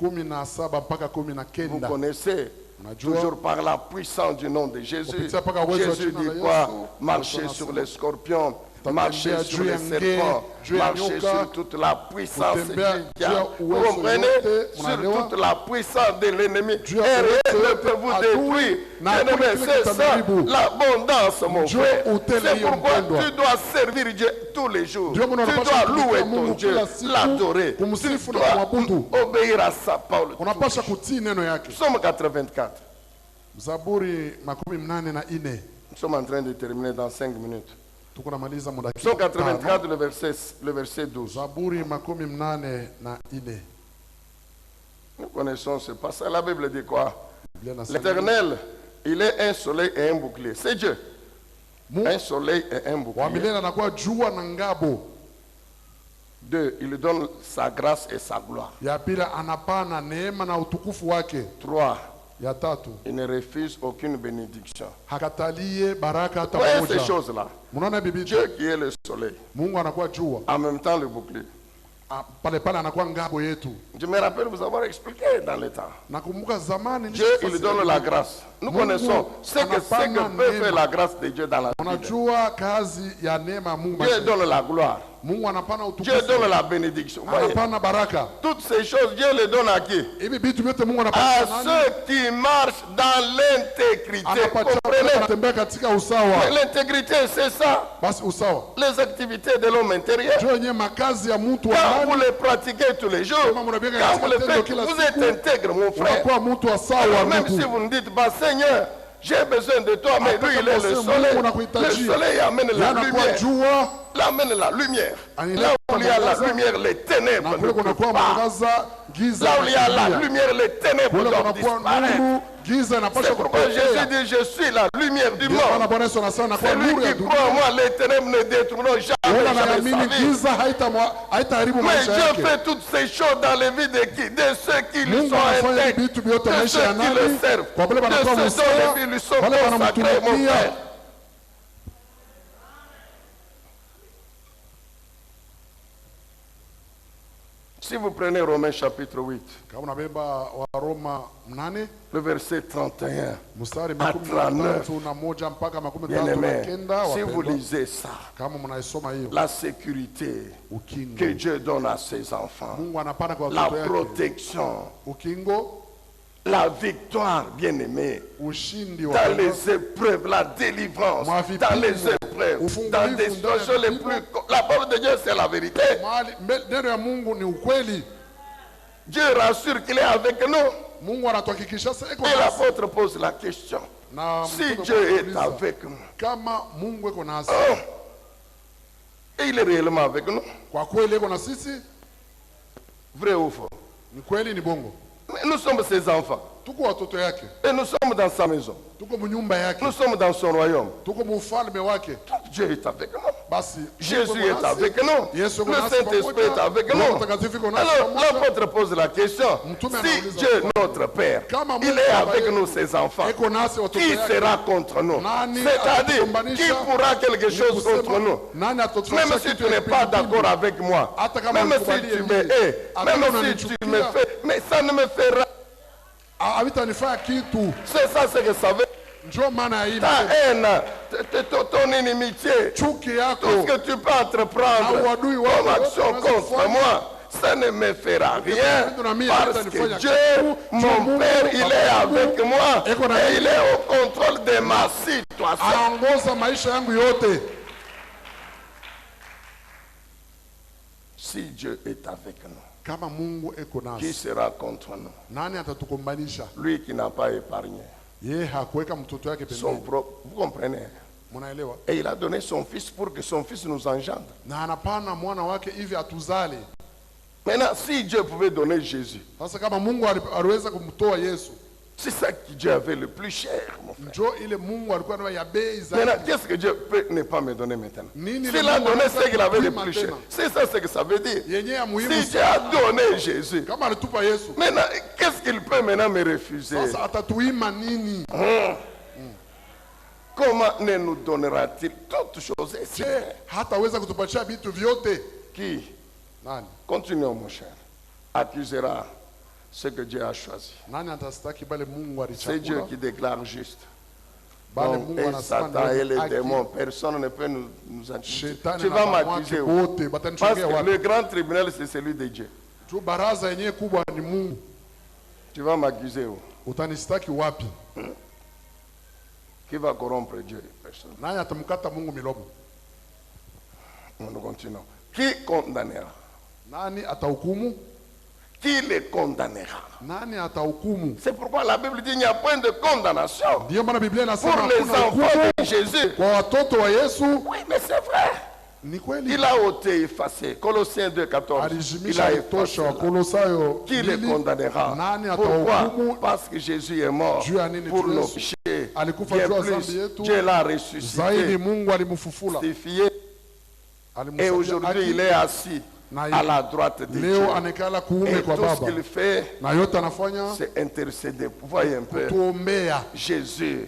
17 mpaka Vous 19. connaissez, Mnajua toujours par la puissance du nom de Jésus. kupitia mpaka uwezo wa Jésus jina la dit quoi? Yesu. Marcher Yesu sur anasema, les scorpions, Tatembea marcher sur juu ya les nge, serpents, juu ya marcher nyoka, sur toute la puissance kutembea qu'il y a. juu ya Vous uwezo comprenez? yote, Sur mnaelewa? toute la puissance de l'ennemi. Juu ya Et rien uwezo ne yote, peut vous adui, détruire. na Bien-aimé, hakuna kile c'est ça kitamharibu. l'abondance, mon Njoo frère. utele C'est hiyo pourquoi mpendwa. tu dois servir Dieu tous les jours. Ndio maana Tu unapaswa dois louer kumtumikia ton Mungu Dieu, kila siku, l'adorer. Tu kumsifu na dois kumwabudu. obéir à sa parole. Unapasha kutii neno yake. Psaume 84. Zaburi 84. Nous sommes en train de terminer dans 5 minutes. Tuko namaliza muda Psaume kidogo. 84, le verset 12. Zaburi 84. Nous connaissons ce passage. La Bible dit quoi? Biblia inasema, L'Éternel, il est un soleil et un bouclier. C'est Dieu. Un soleil et un wa bouclier. milele anakuwa jua na ngabo. 2. Il donne sa grâce et sa gloire. Ya pili anapana neema na utukufu wake. 3. Ya tatu Il ne refuse aucune bénédiction. hakatalie baraka hata Vous voyez moja. ces choses-là. Munaona bibi, Dieu qui est le soleil, Mungu anakuwa jua, en même temps le bouclier. pale pale anakuwa ngabo yetu. Je me rappelle vous avoir expliqué dans le temps. Nakumbuka zamani Dieu, il donne la grâce. Nous Mungu connaissons ce que anapana peut neema. faire la grâce de Dieu dans la vie. Unajua kazi ya neema ya Mungu. Dieu donne la gloire. Mungu anapana Dieu utukufu. donne la bénédiction. Vous voyez, Anapana baraka. toutes ces choses, Dieu les donne à qui? Hivi vitu vyote Mungu À anapana nani? ceux qui marchent dans l'intégrité. Anapatia Comprenez? anatembea katika usawa. L'intégrité, c'est ça. Basi usawa. Les activités de l'homme intérieur. Ndio yenyewe makazi ya mtu wa Quand vous ndani. les pratiquez tous les jours, Kama mnapiga quand vous katika les tendo faites, kila vous siku, êtes intègre, mon frère. Unakuwa mtu wa sawa Alors, même Mungu. si vous ne dites pas, Seigneur, j'ai besoin de toi, mais Hata lui, il kama est le useme soleil. Mungu Le anakuhitaji. soleil amène la Anakuwa lumière. jua. Il amène la lumière. Anileta Là où il y a la mwangaza. lumière, les ténèbres Na ne kule peuvent kunakuwa pas. mwangaza, giza. Là où il y a la inakimbia. lumière, les ténèbres Kule doivent kunakuwa disparaître. nuru, giza inapaswa C'est pourquoi Jésus kupotea. dit, je suis la lumière du Ndio maana monde. Bwana Yesu anasema nakuwa nuru Celui ya qui croit en dunia. moi, les ténèbres ne détruiront jamais, Wala jamais anaamini sa vie. giza haitaharibu Mais maisha Dieu yake. fait toutes ces choses dans les vies de qui? De ceux qui lui Mungu sont anafanya intègres, vitu vyote de maisha ceux ya qui le nani? servent, Kwa vile de wanakuwa ceux dont msaada, les vies lui sont wale consacrées, mon wanamtumikia. frère. Si vous prenez Romains chapitre 8, Kama unabeba wa Roma 8 le verset 31, mstari À 31 mpaka bien-aimés, 39, si vous wapendwa, lisez ça, kama mnaisoma hiyo la sécurité que ukingo Dieu donne à ses enfants, Mungu anapana kwa la watoto yake, protection, ukingo, la victoire, bien-aimés, ushindi wa dans les épreuves, la délivrance, Mavipimo, dans les épreuves, ufungulivu dans des ndani ya situations les vipimo. plus... La parole de Dieu, c'est la vérité. neno ya Mungu ni ukweli. Dieu rassure qu'il est avec nous. Mungu anatuhakikisha sasa iko Et nasi. l'apôtre pose la question. Na Si mtume Dieu est anauliza, avec nous, kama Mungu iko nasi, oh, et il est réellement avec nous, kwa kweli iko na sisi, vrai ou faux? ni kweli ni bongo. Mais nous sommes ses enfants. Tuko watoto yake, Et nous sommes dans sa maison. tuko mnyumba yake, Nous sommes dans son royaume. tuko mufalme wake. Dieu est avec nous. Basi Jésus Mungu iko est nasi, avec nous. Yesu iko Le nasi Saint-Esprit pamoja, est avec Roho nous. Mtakatifu iko nasi Alors pamoja. l'apôtre pose la question. Mtume Si anauliza Dieu, swali. notre Père, Kama il Mungu est Baba avec yetu, nous, ses enfants, iko nasi watoto qui yake, sera contre nous? Nani C'est-à-dire, atatukombanisha? qui pourra quelque Ni chose kusema, contre nous? nani atatufanya Même si kitu tu n'es ya pas kipindupindu? d'accord avec moi, Hata kama même si unikubalie tu mimi, me hais, hata même kama si tu unanichukia, me fais, mais ça ne me fera. havitanifanya kitu. C'est ça ce que ça veut. Ndio maana ya hii Ta haine, ton inimitié, chuki tout yako ce que tu peux entreprendre na uadui wako comme wote action unaweza contre kufanya. moi, ça ne me fera rien Vitu na mimi parce havitanifanya que Dieu, kitu. mon Mungu, Père, il Baba est yangu, avec moi eko na et mimi. il est au contrôle de ma situation. anaongoza maisha yangu yote. Si Dieu est avec nous, Kama Mungu eko qui nasi, sera contre nous? nani atatukombanisha? Lui qui n'a pas épargné Yeye hakuweka mtoto wake son pembeni. propre, vous comprenez? Mnaelewa? Et il a donné son fils pour que son fils nous engendre. Na anapana mwana wake hivi atuzale. Maintenant, si Dieu pouvait donner Jésus, Sasa kama Mungu aliweza kumtoa Yesu, c'est ça que Dieu avait le plus cher, mon frère. njo ile Mungu alikuwa nayo ya bei Maintenant, zaidi. qu'est-ce que Dieu peut ne pas me donner maintenant? Nini S'il le a Mungu donné anaweza ce qu'il avait le kupima plus cher, tena? c'est ça ce que ça veut dire. Yenye ya muhimu Si Dieu a sana. donné Jésus, Kama alitupa Yesu, maintenant, qu'est-ce qu'il peut maintenant me refuser? sasa atatuima nini? comment ne nous donnera-t-il toutes choses? Je hataweza kutupatia vitu vyote? Qui, Nani? continuons mon cher, accusera ce que Dieu a choisi? Nani atastaki bale Mungu C'est Dieu alichagua? qui déclare juste. Bale Donc, Mungu et anasema Satan et les haki. démons, personne ne peut nous accuser. Shetani Tu na vas bamwake m'accuser où? wote Parce batanichongea que wapi? le grand tribunal, c'est celui de Dieu. Tu baraza yenyewe kubwa ni Mungu. Tu vas m'accuser où? Utanistaki wapi? Qui va corrompre Dieu? Personne. Nani atamkata Mungu milomo? Nous continuons. Qui condamnera? Nani atahukumu? Qui les condamnera? Nani atahukumu? C'est pourquoi la Bible dit qu'il n'y a point de condamnation Ndio maana Biblia inasema pour les hakuna enfants hukumu de Jésus. kwa watoto wa Yesu. Oui, mais c'est vrai. Ni kweli. Il a ôté, effacé. Colossiens 2,14. Il Alijimisha a litosha effacé. Wakolosayo. Qui les condamnera? Nani Pourquoi? atahukumu? Parce que Jésus est mort Juu ya nini pour tu nos Yesu péchés. alikufa Bien juu ya plus, dhambi yetu. Dieu l'a Zaidi ressuscité, Mungu alimfufula. justifié, et Alimsaidia aujourd'hui haki. il est assis Na à la droite de Dieu. Leo anekala kuume Et kwa tout ce Baba. qu'il fait, Na yote anafanya c'est intercéder. Vous voyez un peu, kutuombea. Jésus,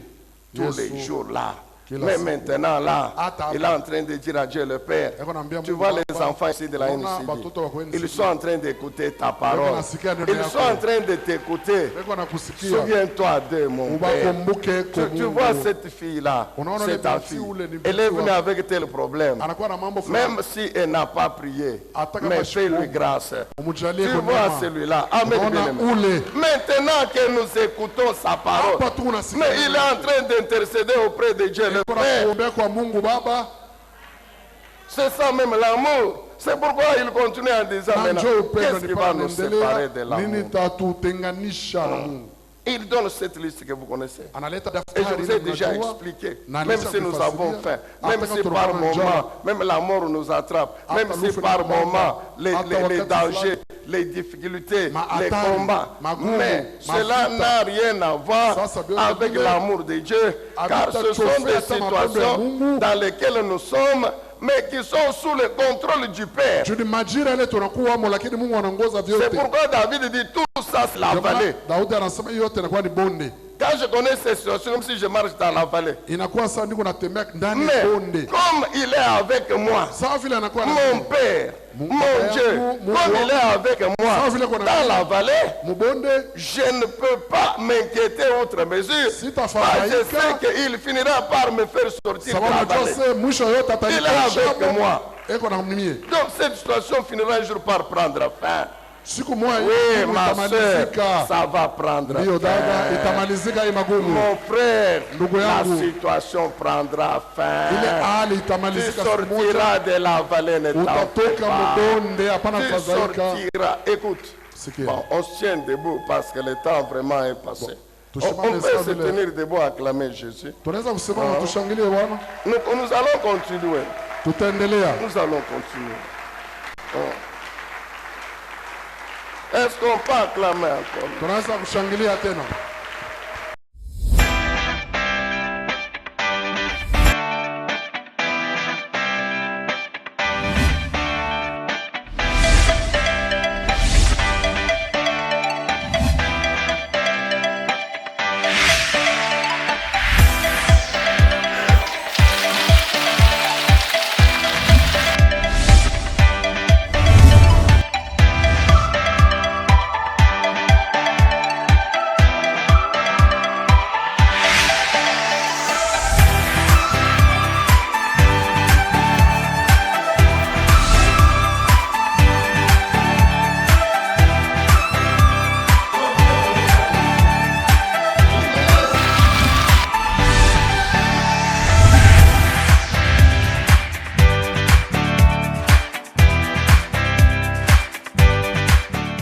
tous Yesu, les jours là. kila Mais siku. maintenant là, Hata il est en train de dire à Dieu le Père. Eko naambia Tu Mungu vois les Baba, enfants ici de la unaona NCD. batoto wa kwa Ils NCD. sont en train d'écouter ta parole. wanasikia neno Ils yako. sont en train de t'écouter. Eko nakusikia. Souviens-toi d'eux, mon Père. Ubakumbuke kwa Tu Mungu. vois cette fille-là, Unaona c'est ule ta binti fille. ule ni Elle est binti venue wa- avec tel problème. Anakuwa na mambo fulani. Même si elle n'a pas prié, Hata kama mais fais-lui sikuomba. grâce. Umujalie Tu kwa vois neema. celui-là. Amen. Unaona bien-aimé. ule. Maintenant que nous écoutons sa parole, Hapa tu unasikia. mais il est en train d'intercéder auprès de Dieu le Eko Père. nakuombea kwa Mungu Baba. C'est ça même l'amour. C'est pourquoi il continue en disant Na maintenant, njoo upendo qu'est-ce qui ni va pale nous séparer de naendelea. Nini l'amour? tatutenganisha na Mungu? Il donne cette liste que vous connaissez. Analeta Et je daftari vous ai ile déjà mnajua. expliqué, Na même alisha si nous kufasiria. avons faim, Hata même kama si tunakuwa par na moment, njaa. même la mort nous attrape, Hata même si lufu par na mama. moment, les Hata wakati dangers, fulani. les difficultés, Ma les hatari, combats. magumu, Mais cela mavita. n'a rien à voir Sasa vyote avec vile l'amour de Dieu, car havita ce sont chofea des hata mapendo ya situations Mungu. dans lesquelles nous sommes, mais qui sont sous le contrôle du Père. Juu ni majira ile tunakuwamo, lakini Mungu anaongoza C'est vyote. pourquoi David dit tout ça, c'est la Ndio maana vallée. Daudi anasema hiyo yote inakuwa ni bonde. Quand je connais ces situations, comme si je marche dans la vallée. Inakuwa sawa ndiko natembea ndani ya Mais bonde. comme il est avec moi, Sawa vile anakuwa na mon Père, Mungu mon Baba Dieu, yangu, Mungu comme il wangu, est avec moi sawa vile kuna dans la vallée, mbonde. je ne peux pas m'inquiéter outre mesure. Sitafadhaika. Parce que je sais qu'il finira par me faire sortir de Sababu la najua vallée. se mwisho yote Il est atanitosha avec hapo. moi. Eko na mnimie. Donc cette situation finira un jour par prendre fin. Siku moja Oui, hii ma soeur, itamalizika. ça va prendre Ndiyo dada, fin. itamalizika hii magumu. Mon frère, Ndugu la yangu. situation prendra fin. Ile hali Tu itamalizika siku moja. sortiras de la vallée, ne t'en fais Utatoka pas. mbonde, hapana Tu fadhaika. sortiras. Écoute, Sikia. bon, on se tient debout parce que le temps vraiment est passé. On tusimame peut sawa se vile. tenir debout, acclamer Jésus. Tunaweza kusimama tushangilie Bwana. Nous allons continuer. Tutaendelea. Nous allons continuer. Oh. Est-ce qu'on peut acclamer encore? Tunaweza kushangilia tena.